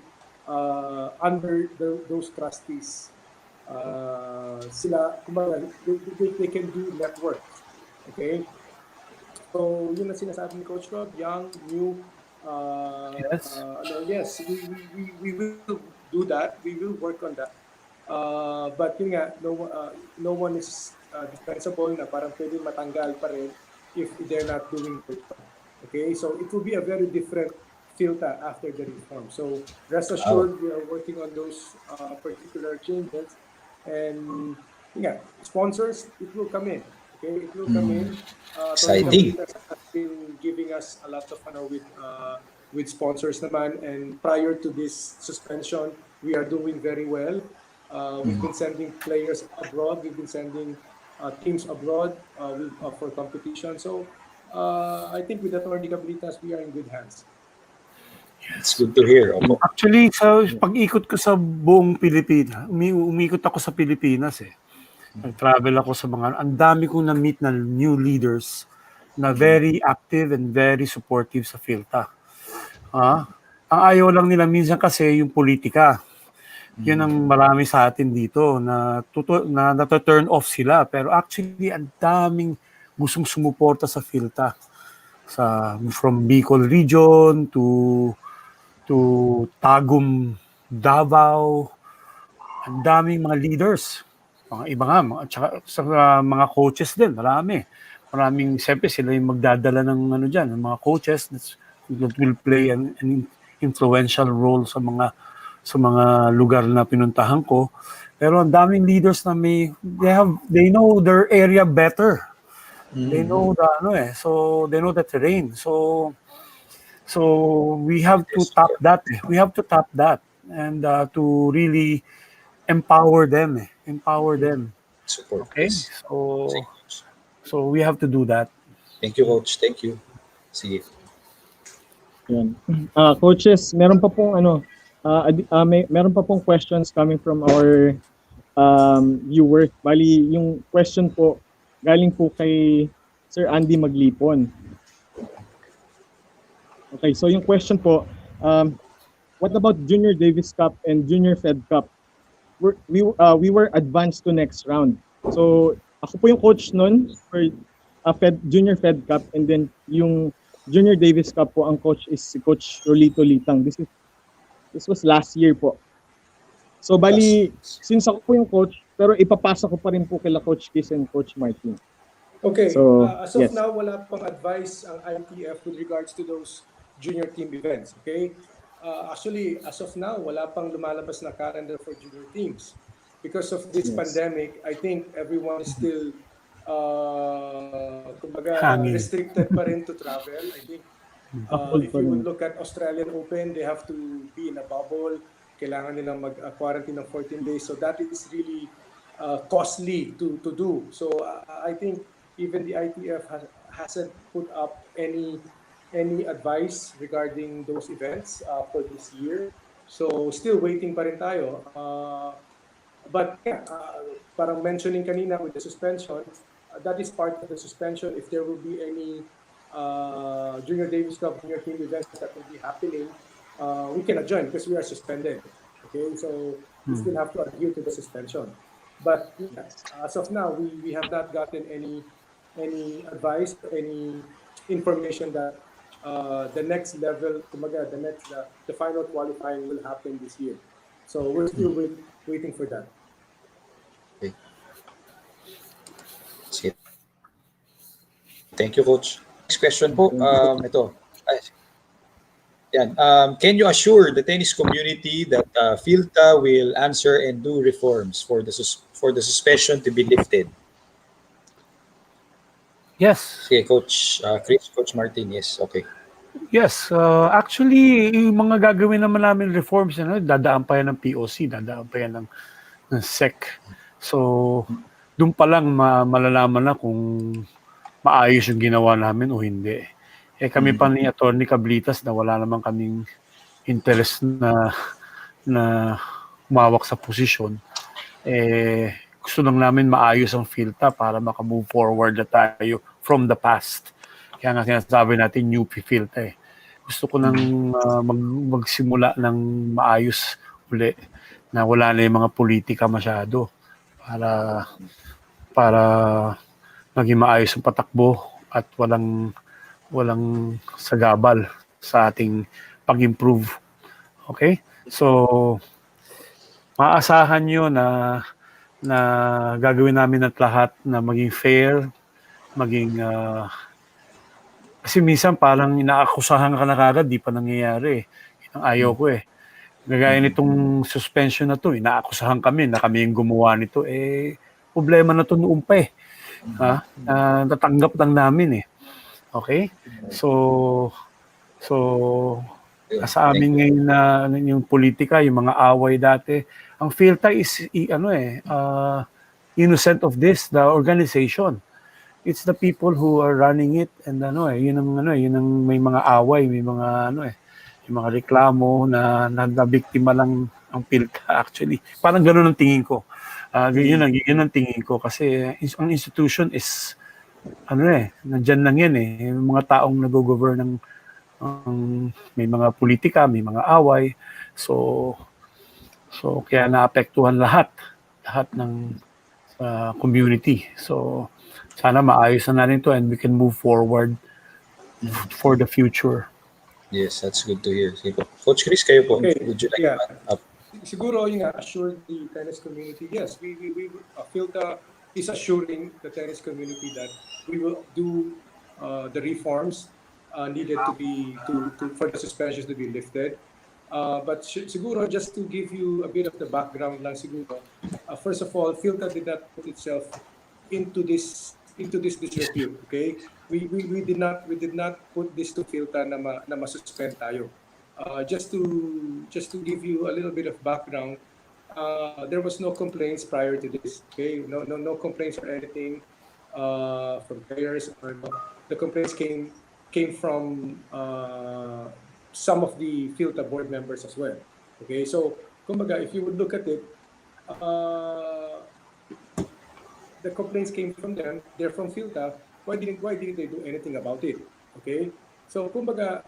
under those trustees. Sila, kumbaga, they can do network. Okay? So, yun ang sinasabi ni Coach Rod, young, new. Yes, we will do that. We will work on that. But yun nga, no one is dispensable na parang pwede matanggal pa rin if they're not doing it. Okay, so it will be a very different Philta after the reform. So rest assured, we are working on those particular changes, and yeah, sponsors, it will come in. Okay, it will come in. Exciting. Has been giving us a lot of with sponsors naman, and prior to this suspension, we are doing very well. We've been sending players abroad. We've been sending teams abroad for competition. So I think with Attorney CABLITAS, we are in good hands. It's good to hear. Opo. Actually, sa pag-ikot ko sa buong Pilipinas, umikot ako sa Pilipinas eh. Nag-travel ako sa ang dami kong na-meet na new leaders na very active and very supportive sa Philta. Ang ayaw lang nila minsan kasi yung politika. Yun ang marami sa atin dito na nata-turn off sila. Pero actually, ang daming gustong sumuporta sa Philta. From Bicol region to Tagum, Davao, ang daming mga leaders. Mga iba nga, sa mga coaches din, maraming, siyempre sila yung magdadala ng ng mga coaches that will play an influential role sa mga lugar na pinuntahan ko. Pero ang daming leaders na they know their area better. They know so they know the terrain. So we have to tap that. We have to tap that and to really empower them. Support. Okay? Yes. So we have to do that. Thank you, Coach. Thank you. Sige. Yan. Coaches, meron pa pong meron pa pong questions coming from our viewers. Bali, yung question po galing po kay Sir Andy Maglipon. Okay, so yung question po, what about Junior Davis Cup and Junior Fed Cup? We were advanced to next round. So ako po yung coach nun for Junior Fed Cup, and then yung Junior Davis Cup po, ang coach is si Coach Rolito Litang. This was last year po. So bali, since ako po yung coach, pero ipapasa ko pa rin po kila Coach Kiss and Coach Martin. Okay, so, as of now, wala pang advice ang ITF with regards to those junior team events. Okay, actually, as of now, wala pang lumalabas na calendar for junior teams. Because of this pandemic, I think everyone is still kumbaga, Hangin. restricted pa rin to travel. I think Coupled if pa you would rin. look at Australian Open, they have to be in a bubble. Kailangan nilang mag-quarantine ng 14 days. So that is really costly to do. So I think even the ITF hasn't put up any advice regarding those events for this year. So still waiting pa rin tayo. But yeah, parang mentioning kanina with the suspension, that is part of the suspension. If there will be any Junior Davis Cup, Junior Team events that will be happening, we cannot join because we are suspended. Okay, so we still have to adhere to the suspension. But yeah, as of now, we have not gotten any advice or any information that the next level, kumaga, the final qualifying will happen this year. So we're still waiting for that. Okay. Sige. Thank you, Coach. Next question po, ito. Ay, yan. Can you assure the tennis community that Philta will answer and do reforms for for the suspension to be lifted? Yes. Sige, Coach Chris, Coach Martin, yes, okay. Yes, actually, yung mga gagawin naman namin reforms, dadaan pa yan ng POC, dadaan pa yan ng SEC. So, doon pa lang malalaman na kung maayos yung ginawa namin o hindi. Kami pa ni Atty. CABLITAS na wala naman kaming interest na umawak sa posisyon. Gusto lang namin maayos ang Philta para maka-move forward na tayo from the past. Kaya nga sinasabi natin new Philta eh. Gusto ko nang magsimula ng maayos uli na wala na yung mga politika masyado para maging maayos ang patakbo at walang sagabal sa ating pag-improve. Okay? So, maasahan nyo na gagawin namin at lahat na maging fair, maging kasi minsan parang inaakusahan ka na kagad, di pa nangyayari. Ang ayaw ko eh. Gagaya nitong suspension na to, inaakusahan kami na kami yung gumawa nito. Problema na to noon pa eh. Natanggap lang namin eh. Okay? So sa amin ngayon na yung politika, yung mga away dati, ang Philta is innocent of this, the organization. It's the people who are running it and yun ang may mga away, may mga yung mga reklamo na biktima lang ang Philta actually. Parang ganoon ang tingin ko. Yun ang tingin ko kasi ang institution is nandiyan lang yan eh. Yung mga taong nag-govern ng may mga politika, may mga away. So kaya naapektuhan lahat ng community. So sana maayos na natin to and we can move forward for the future. Yes, that's good to hear. Sige po. Coach Chris, kayo po, Okay, would you like yeah. to add up? Siguro yung assure the tennis community. Yes, we Philta is assuring the tennis community that we will do the reforms needed for the suspensions to be lifted. But siguro just to give you a bit of the background lang siguro. First of all, Philta did not put itself into this disrepute. Okay, we did not put this to Philta na ma-suspend tayo. Just to give you a little bit of background, there was no complaints prior to this. Okay, no complaints or anything from players. The complaints came from some of the Philta board members as well. Okay, so kumbaga, if you would look at it, the complaints came from them. They're from Philta. Why didn't they do anything about it? Okay, so kumbaga,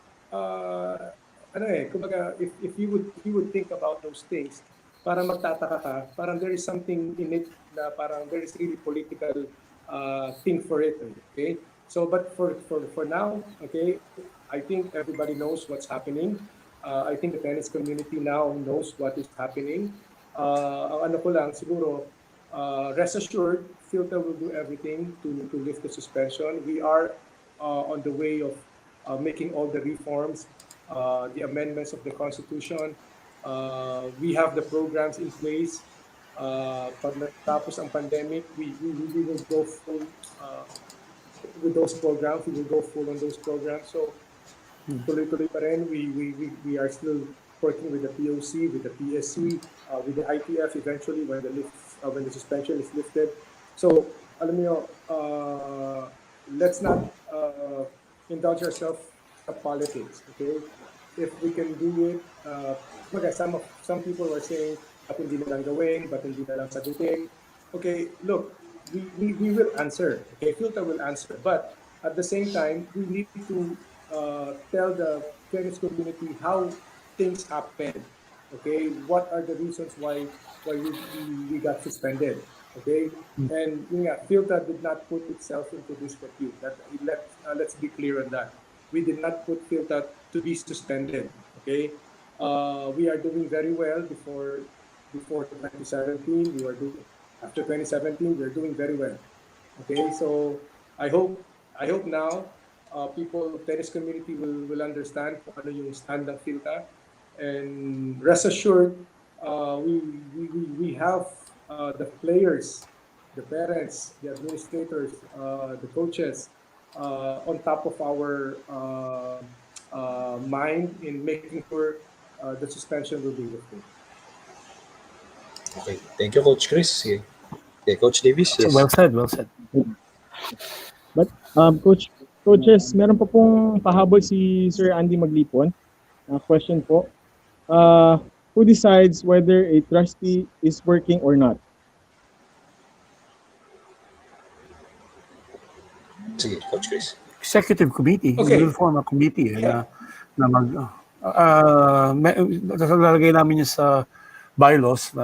kumbaga, if you would think about those things, parang magtataka ka, parang there is something in it na parang there is really political thing for it. Okay, so but for now, okay, I think everybody knows what's happening. I think the tennis community now knows what is happening. Ang ano ko lang siguro, rest assured, Philta will do everything to lift the suspension. We are on the way of making all the reforms, the amendments of the Constitution. We have the programs in place Pag natapos ang pandemic, we will go full with those programs. We will go full on those programs. So tuloy-tuloy pa rin. We are still working with the POC, with the PSC, with the ITF eventually when the suspension is lifted. So, alam niyo, let's not indulge ourselves sa politics, okay? If we can do it, some people were saying, ba't hindi na lang gawin, ba't hindi na lang sagutin? Okay, look, we will answer, okay? Philta will answer, but at the same time, we need to tell the tennis community how things happen. Okay, what are the reasons why we got suspended? Okay, and Philta did not put itself into disrepute. Let's be clear on that. We did not put Philta to be suspended. Okay, we are doing very well before 2017. We were doing after 2017. We are doing very well. Okay, so I hope now people, tennis community will understand kung ano yung stand ng Philta. And rest assured, we have the players, the parents, the administrators, the coaches on top of our mind in making sure the suspension will be lifted. Okay. Thank you, Coach Chris. Sige. Okay, Coach Davis, yes. Well said, well said. But coaches, meron pa pong pahabol si Sir Andy Maglipon. Question po. Who decides whether a trustee is working or not? Sige, Coach Chris. Executive committee, Okay. we will form a committee Yeah. na lalagay namin yun sa bylaws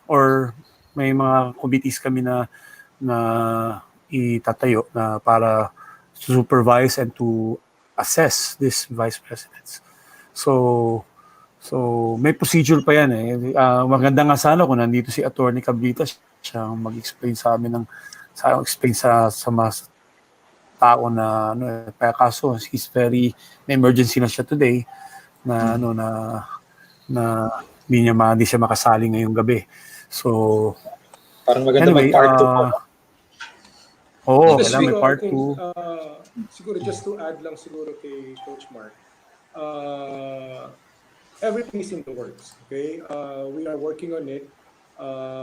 or may mga committees kami na itatayo na para supervise and to assess these vice presidents. So may procedure pa yan eh. Maganda nga sana kung nandito si Attorney CABLITAS, siya ang mag-explain sa amin explain sa mga tao na kaso he's may emergency na siya today na hindi siya makasali ngayong gabi. So parang maganda anyway, mag-part 2 po. Kailangan may part 2. Siguro just to add lang siguro kay Coach Mark. Everything is in the works. Okay? We are working on it.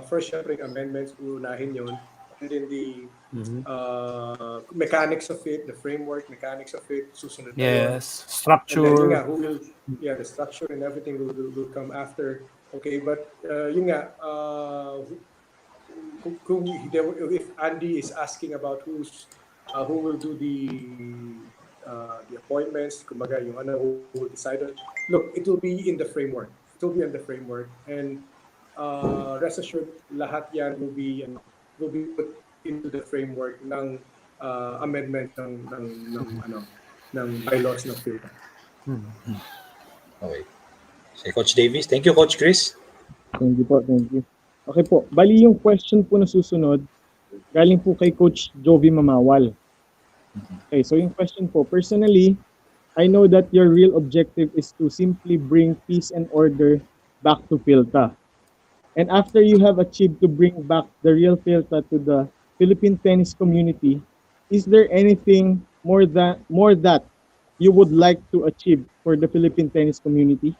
First, syempre, amendments, uunahin yun. And then the mechanics of it, the framework, mechanics of it, susunod na yun. Yes, structure. And then, the structure and everything will come after. Okay, but if Andy is asking about who will do the appointments, kumbaga yung who will decide on. Look, it will be in the framework. It will be in the framework, and rest assured, lahat yan will be put into the framework ng amendment ng bylaws ng Philta. Okay. Si Coach Davis. Thank you, Coach Chris. Thank you po, thank you. Okay po, bali yung question po na susunod, galing po kay Coach Jovi Mamawal. Okay, so yung question po, personally, I know that your real objective is to simply bring peace and order back to Philta. And after you have achieved to bring back the real Philta to the Philippine tennis community, is there anything more that you would like to achieve for the Philippine tennis community?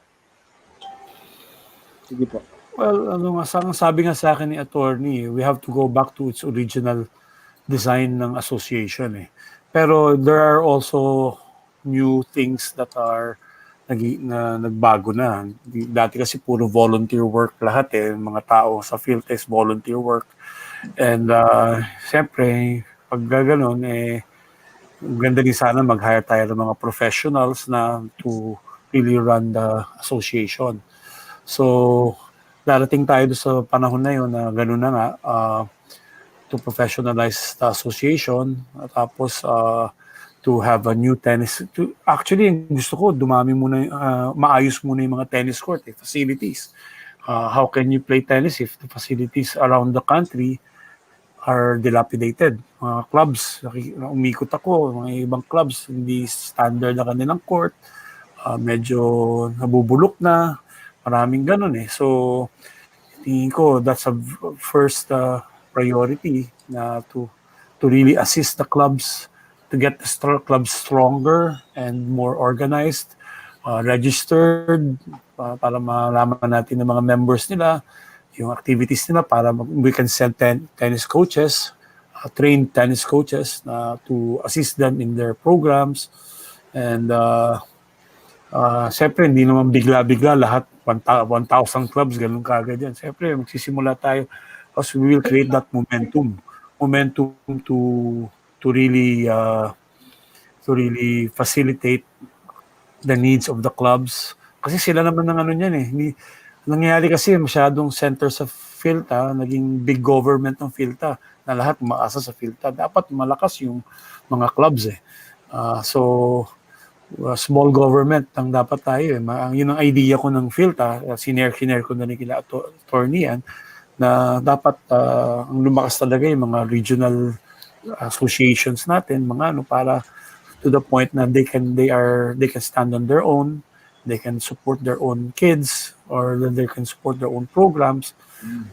Sige po. Well, sabi nga sa akin ni attorney, we have to go back to its original design ng association eh. Pero there are also new things that are nagbago na. Dati kasi puro volunteer work lahat eh. Mga tao sa Philta is volunteer work. And siyempre, pag gano'n eh, ganda din sana mag-hire tayo ng mga professionals na to really run the association. So, darating tayo sa panahon na yun na gano'n na nga, to professionalize the association, tapos to have a new tennis. Actually, gusto ko, maayos muna yung mga tennis court, facilities. How can you play tennis if the facilities around the country are dilapidated? Mga clubs, umikot ako, mga ibang clubs, hindi standard na kanilang court, medyo nabubulok na, maraming ganun eh. So, tingin ko that's a first priority na to really assist the clubs to get the clubs stronger and more organized, registered, para malaman natin ng mga members nila yung activities nila para we can send tennis coaches, trained tennis coaches to assist them in their programs. And siyempre, hindi naman bigla-bigla lahat 1,000 clubs, ganun kaagad yan. Siyempre, magsisimula tayo because we will create that momentum to really facilitate the needs of the clubs. Kasi sila naman ng ano niyan eh. Nangyayari kasi masyadong center sa Philta, naging big government ng Philta na lahat umaasa sa Philta. Dapat malakas yung mga clubs eh. So, small government ang dapat tayo eh. Yun ang idea ko ng Philta, sinare ko na rin kila attorney yan, na dapat ang lumakas talaga yung mga regional associations natin, mga ano, para to the point na they can stand on their own, they can support their own kids, or they can support their own programs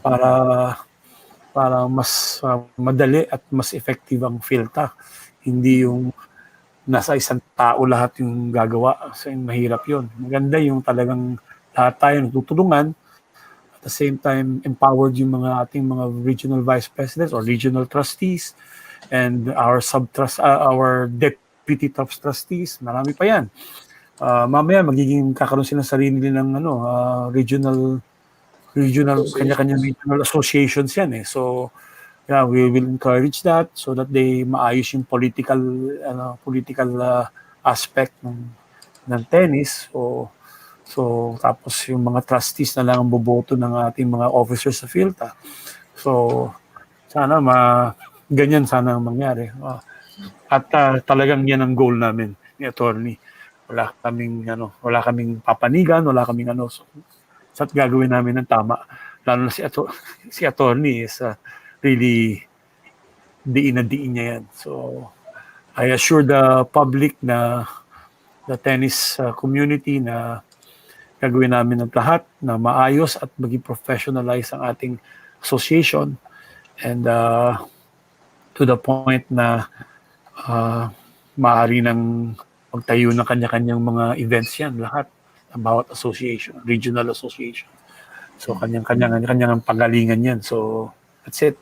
para mas madali at mas effective ang Philta. Hindi yung nasa isang tao lahat yung gagawa. So, mahirap yun. Maganda yung talagang lahat tayo nagtutulungan. At the same time, empowered yung ating mga regional vice presidents or regional trustees and our our deputy top trustees. Marami pa yan. Mamaya magiging kakaroon sila ng sarili ng regional kanya-kanyang regional associations yan eh. So yeah, we will encourage that so that they maayos yung political aspect ng tennis. So tapos yung mga trustees na lang ang boboto ng ating mga officers sa Philta. So sana ganyan sana ang mangyari. At talagang yan ang goal namin ni attorney. Wala kaming papanigan, wala kaming so gagawin namin ng tama. Lalo na si attorney is really diin niya yan. So I assure the public na the tennis community na gagawin namin ng lahat na maayos at maging professionalize ang ating association and to the point na maaari nang magtayo ng kanya-kanyang mga events yan lahat about association, regional association. So kanyang pagalingan yan. So that's it.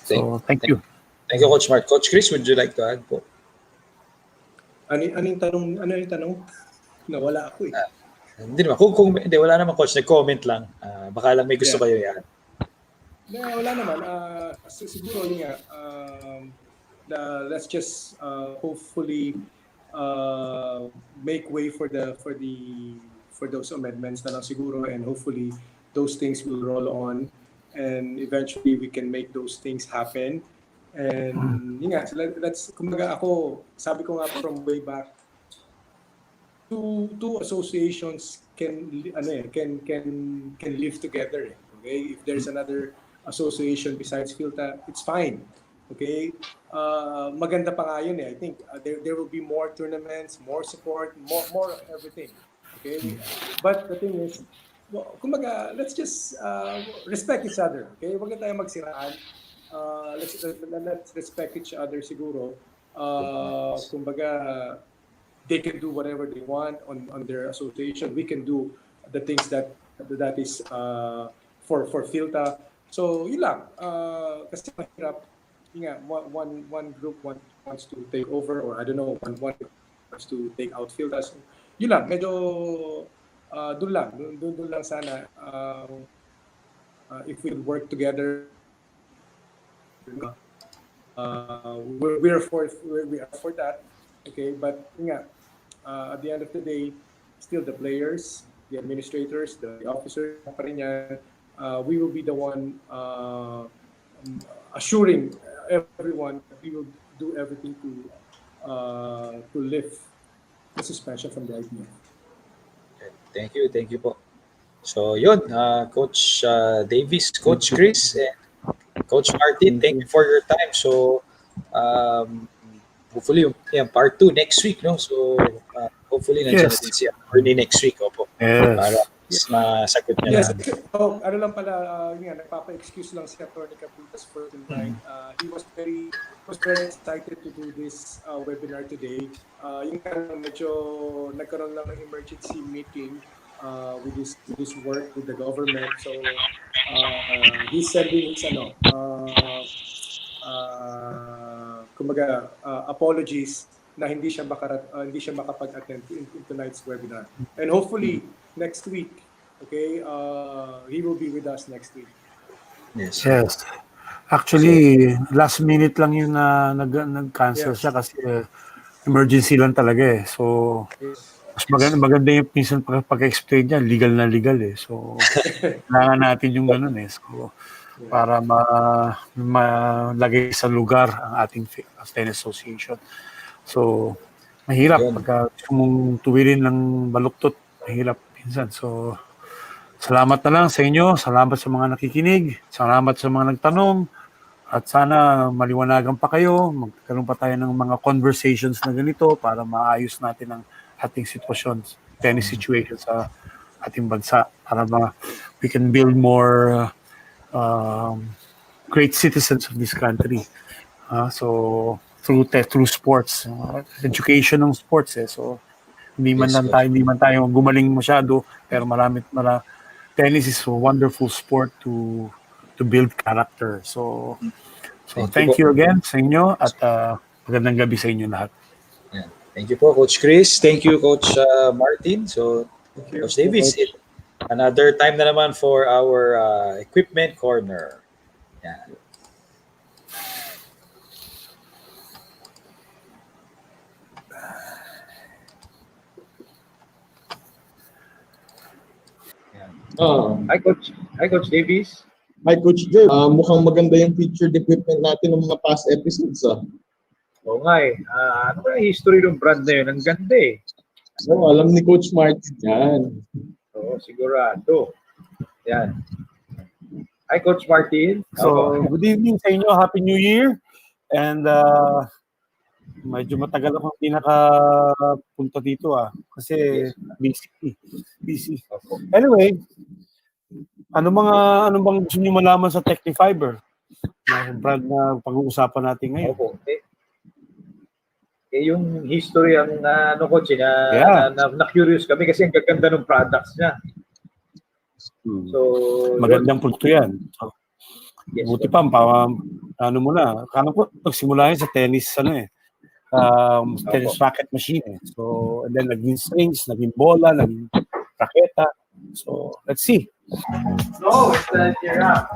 So thank you. Thank you, Coach Mark. Coach Chris, would you like to add po? Ano yung tanong? Nawala ako eh. Hindi naman. Kung hindi, wala naman, Coach. Nag-comment lang. Baka lang may gusto kayo yan. Wala naman. Siguro yun nga. Let's just hopefully make way for those amendments na lang siguro, and hopefully those things will roll on and eventually we can make those things happen. And yun nga, so kumaga ako, sabi ko nga from way back, two associations can live together. Okay, if there's another association besides Philta, it's fine. Okay, maganda pa nga yun eh. I think there will be more tournaments, more support, more everything. Okay, but the thing is, kumaga, let's just respect each other. Okay, wag na tayo magsiraan. Let's respect each other siguro. Kumbaga, they can do whatever they want on their association. We can do the things that is for Philta. So yun lang. Kasi mahirap. Yun nga, one group wants to take over, or I don't know, one wants to take out Philta. So yun lang. Medyo doon lang sana. If we work together, we are for that. Okay, but nga, at the end of the day, still the players, the administrators, the officers, we will be the one assuring everyone that we will do everything to lift the suspension from the IPF. Okay, thank you po. So yun, Coach Davis, Coach Chris, and Coach Martin, thank you for your time. So hopefully part 2 next week, no? So hopefully nandiyan natin si attorney next week, opo. Yes. Para masagot niya Yes, na. ano lang pala, nagpapa-excuse lang si Atty. Cabritas for tonight. He was very excited to do this webinar today. Yung medyo nagkaroon lang ng emergency meeting with this work with the government. So he's sending his apologies na hindi siya makapag-attend in tonight's webinar. And hopefully next week, okay, he will be with us next week. Yes. Yes. Actually, last minute lang yung nag-cancel siya kasi emergency lang talaga eh. So, mas maganda yung minsan pag-explain niya, legal na legal eh. So, kailangan natin yung ganun eh. So, para malagay sa lugar ang ating tennis association. So, mahirap pagka gusto mong tuwirin ng baluktot, mahirap minsan. So, salamat na lang sa inyo, salamat sa mga nakikinig, salamat sa mga nagtanong, at sana maliwanagan pa kayo, magkaroon pa tayo ng mga conversations na ganito para maayos natin ang ating sitwasyon, tennis situation sa ating bansa, para we can build more great citizens of this country. So through sports, education ng sports eh. So hindi man tayo gumaling masyado, pero tennis is a wonderful sport to build character. So thank you again sa inyo at magandang gabi sa inyo lahat. Yeah. Thank you po, Coach Chris. Thank you, Coach Martin. So, Coach Davis, another time na naman for our equipment corner. Yeah. Hi, Coach Davis. Hi, Coach Jerv. Mukhang maganda yung featured equipment natin ng mga past episodes. Oo nga eh. Ano ba yung history ng brand na yun? Ang ganda eh. So, alam ni Coach Martin yan. Oo, sigurado. Yan. Hi, Coach Martin. So, good evening sa inyo. Happy New Year. And medyo matagal akong hindi nakapunta dito kasi busy. Anyway, ano bang gusto niyo malaman sa Technifiber? Na brand na pag-uusapan natin ngayon. Opo. Yung history ang Coach, na-curious kami kasi ang gaganda ng products niya. So, magandang produkto yan. So, yes, buti pa, mo na. Kala ko, nagsimula yan sa tennis, tennis racket machine. So, and then naging strings, naging bola, naging raketa. So, let's see. No, it's you're up.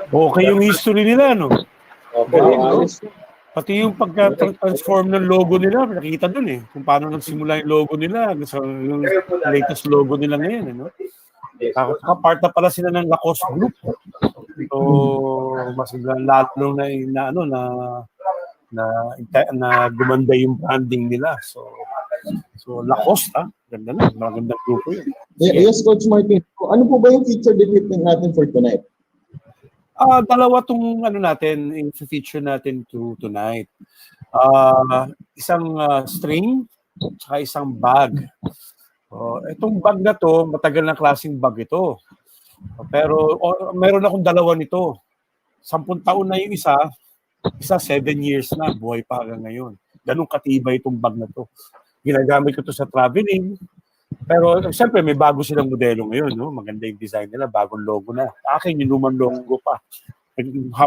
Okay yung history nila, no? Opo. Galing, no? Ayos. Pati yung pagka-transform ng logo nila, nakita dun eh. Kung paano nagsimula yung logo nila, yung latest logo nila ngayon, no? Part na pala sila ng Lacoste Group. So, mas lalo na gumanda yung branding nila. So Lacoste, ganda na. Magandang grupo yun. Yes, Coach Martin. Ano po ba yung featured equipment natin for tonight? Dalawa tong natin, yung feature natin tonight. Isang string, tsaka isang bag. Itong bag na to, matagal na klaseng bag ito. Pero meron akong dalawa nito. 10 taon na yung isa 7 years na, buhay pa hanggang ngayon. Ganun katibay itong bag na to. Ginagamit ko to sa traveling. Pero siyempre may bago silang modelo ngayon, no? Maganda yung design nila, bagong logo na. Akin yung lumang logo pa.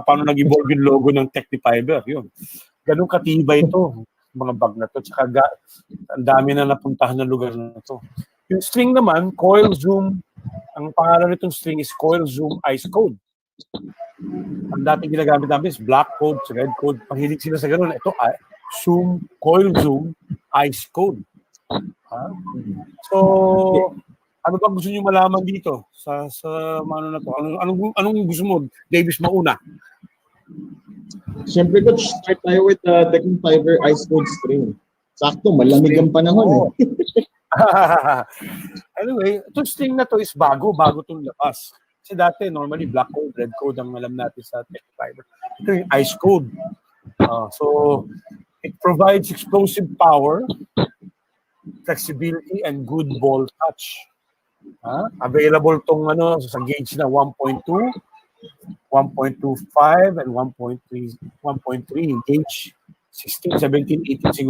Paano nag-evolve yung logo ng Technifiber, yun. Ganun katibay ito, mga bag na to. Tsaka ang dami na napuntahan ng lugar na to. Yung string naman, Coil Zoom. Ang pangalan nitong string is Coil Zoom Ice Code. Ang dating ginagamit namin is black code, red code. Panghilig sila sa ganun. Ito, Coil Zoom Ice Code. So, ano ba gusto niyo malaman dito sa ano na to? Anong gusto mo? Davis, mauna. Siyempre, Coach, start tayo with the Technifiber Ice Code string. Sakto, malamig ang panahon eh. Anyway, itong string na to is bago itong labas. Kasi dati, normally, black code, red code ang alam natin sa Technifiber. Ito yung ice code. So, it provides explosive power, flexibility, and good ball touch. Available tong sa gauge na 1.2, 1.25, and 1.3 gauge. 16, 17, 18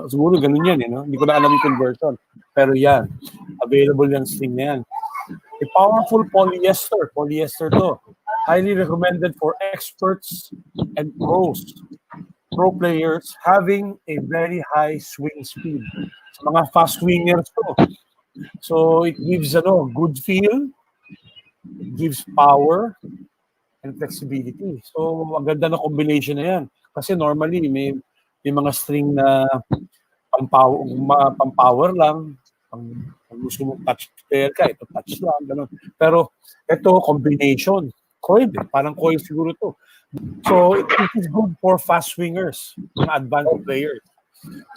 siguro ganun yan no? Hindi ko na alam yung conversion. Pero yan, available yung string na yan. A powerful polyester to. Highly recommended for experts and pro players having a very high swing speed. Sa mga fast swingers to. So it gives good feel, it gives power and flexibility. So ang ganda na combination na yan. Kasi normally may mga string na pang-power lang, pang gusto mong touch player ka, ito touch lang, gano'n. Pero ito combination, coil, parang coil siguro to. So it is good for fast swingers, mga advanced players.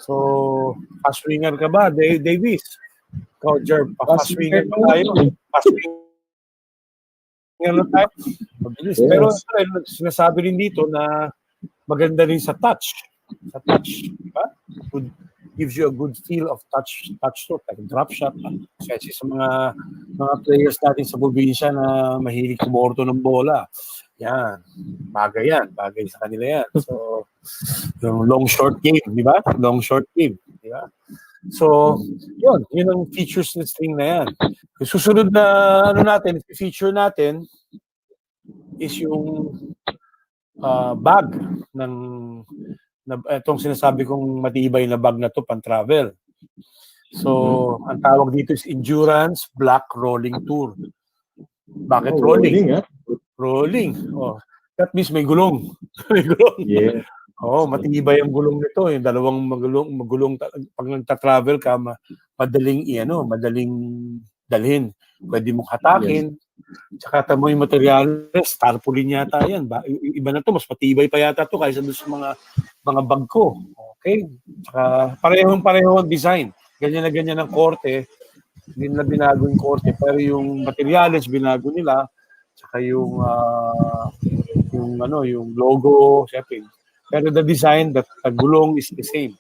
So fast swinger ka ba, Davis? Ikaw, Jerb, fast swinger ba tayo? Fast swinger na tayo? Mabilis. Yes. Pero sinasabi rin dito na maganda rin sa touch. Sa touch, diba? Gives you a good feel of touch to, like drop shot. Kasi sa mga players natin sa probinsya na mahilig kumorto ng bola. Yan. Bagay sa kanila yan. So, yung long short game, di ba? Long short game, di ba? So, yun ang features ng string na yan. Yung susunod na feature natin is yung bag ng itong sinasabi kong matibay na bag na to pang-travel. So, ang tawag dito is Endurance Black Rolling Tour. Bakit rolling? Rolling. That means may gulong. May gulong. Yeah. Matibay ang gulong nito. Yung dalawang magulong pag nagta-travel ka, madaling dalhin. Pwede mong hatakin. Tsaka tamo yung materials, tarpaulin yata yan. Iba na to, mas matibay pa yata to kaysa doon sa mga bag ko. Okay? Tsaka pareho ang design. Ganyan ang korte. Hindi na binago yung korte. Pero yung materials, binago nila. Tsaka yung logo, syempre. Pero the design, the gulong is the same.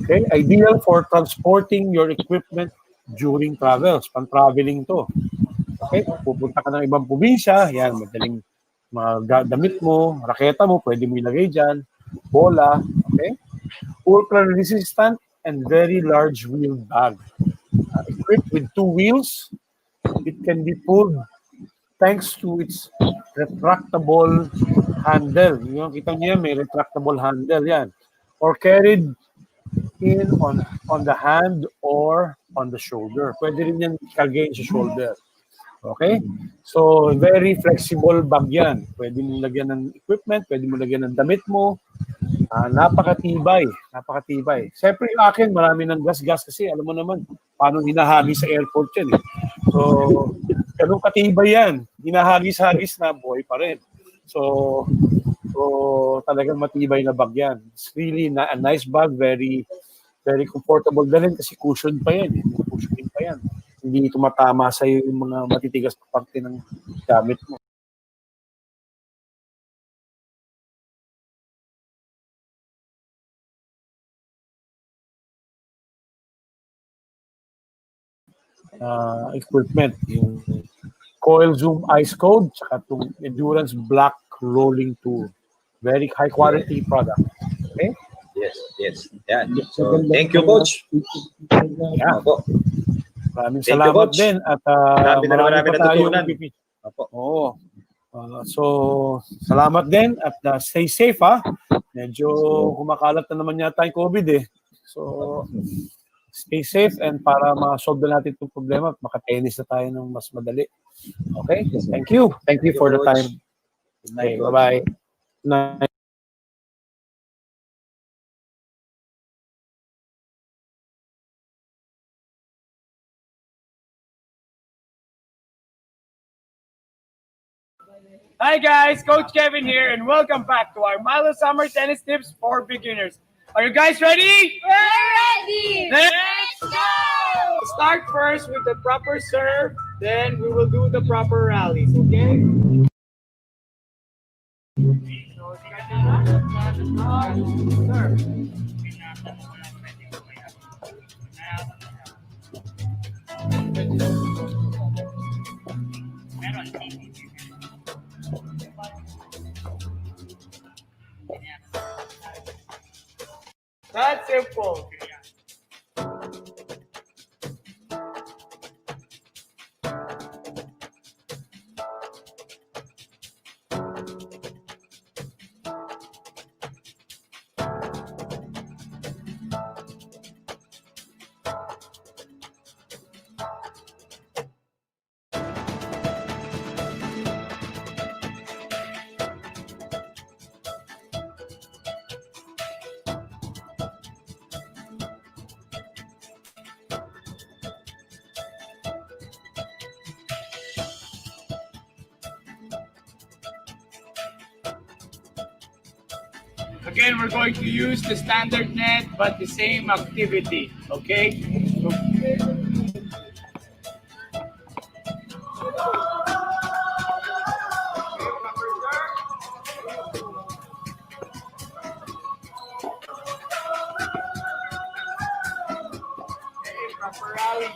Okay? Ideal for transporting your equipment during travels. Pan-traveling to. Okay, pupunta ka ng ibang probinsya, yan, madaling mga damit mo, raketa mo, pwede mo ilagay dyan, bola, okay? Ultra-resistant and very large wheel bag. Equipped with 2 wheels, it can be pulled thanks to its retractable handle. Yung kita niyo yan, may retractable handle yan. Or carried in on the hand or on the shoulder. Pwede rin yan kagay sa shoulder. Okay? So, very flexible bag yan. Pwede mong lagyan ng equipment, pwede mong lagyan ng damit mo. Napakatibay. Napakatibay. Siyempre yung akin, marami ng gas-gas kasi alam mo naman, paano hinahagis sa airport yan eh. So, ganun katibay yan. Hinahagis-hagis na, buhay pa rin. So talagang matibay na bag yan. It's really a nice bag, very very comfortable na rin kasi cushion pa yan. Cushioning pa yan. Hindi tumatama sa yung mga matitigas na parte ng gamit mo. Equipment, yung coil zoom ice code, saka itong endurance black rolling tool. Very high quality product. Okay? Yes. Yeah. So, thank you, Coach. Yeah. Opo. Maraming Thank you, salamat Coach. din at Marami na naman namin natutunan. Opo. Oo. So, salamat din at stay safe ha. Medyo kumakalat na naman yata yung COVID eh. So, stay safe and para ma-solve na natin itong problema at makatennis na tayo ng mas madali. Okay? Thank you. Thank you for the time. Good night, Bye-bye. Good night. Hi guys, Coach Kevin here and welcome back to our Milo Summer Tennis Tips for Beginners. Are you guys ready? We're ready! Let's go! Start first with the proper serve, then we will do the proper rallies, okay? So, serve. That's simple. Again, we're going to use the standard net, but the same activity, okay? Proper rally.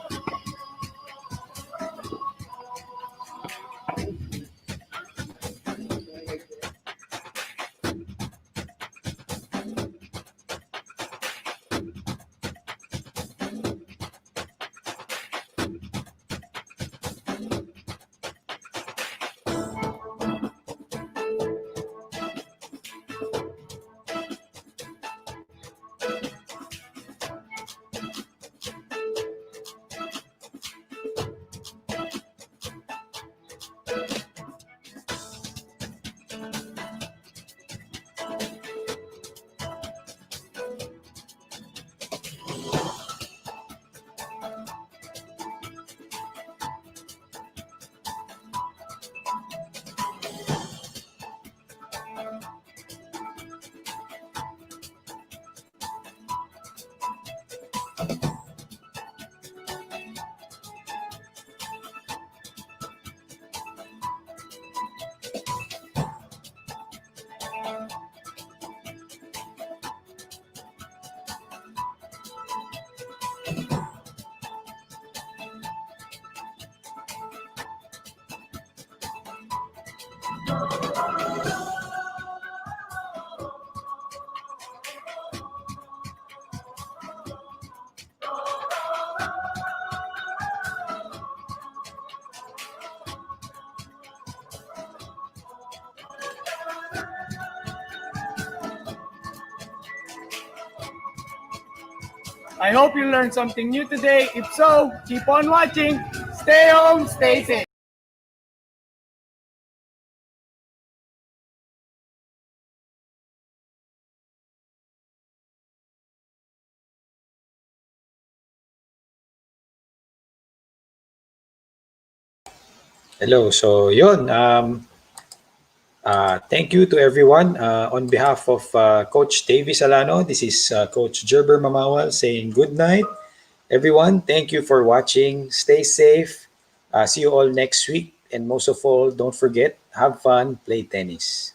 I hope you learned something new today. If so, keep on watching. Stay home, stay safe. Hello. So, yun. Thank you to everyone. On behalf of Coach Davy Salano, this is Coach Gerber Mamawal saying good night. Everyone, thank you for watching. Stay safe. See you all next week. And most of all, don't forget, have fun, play tennis.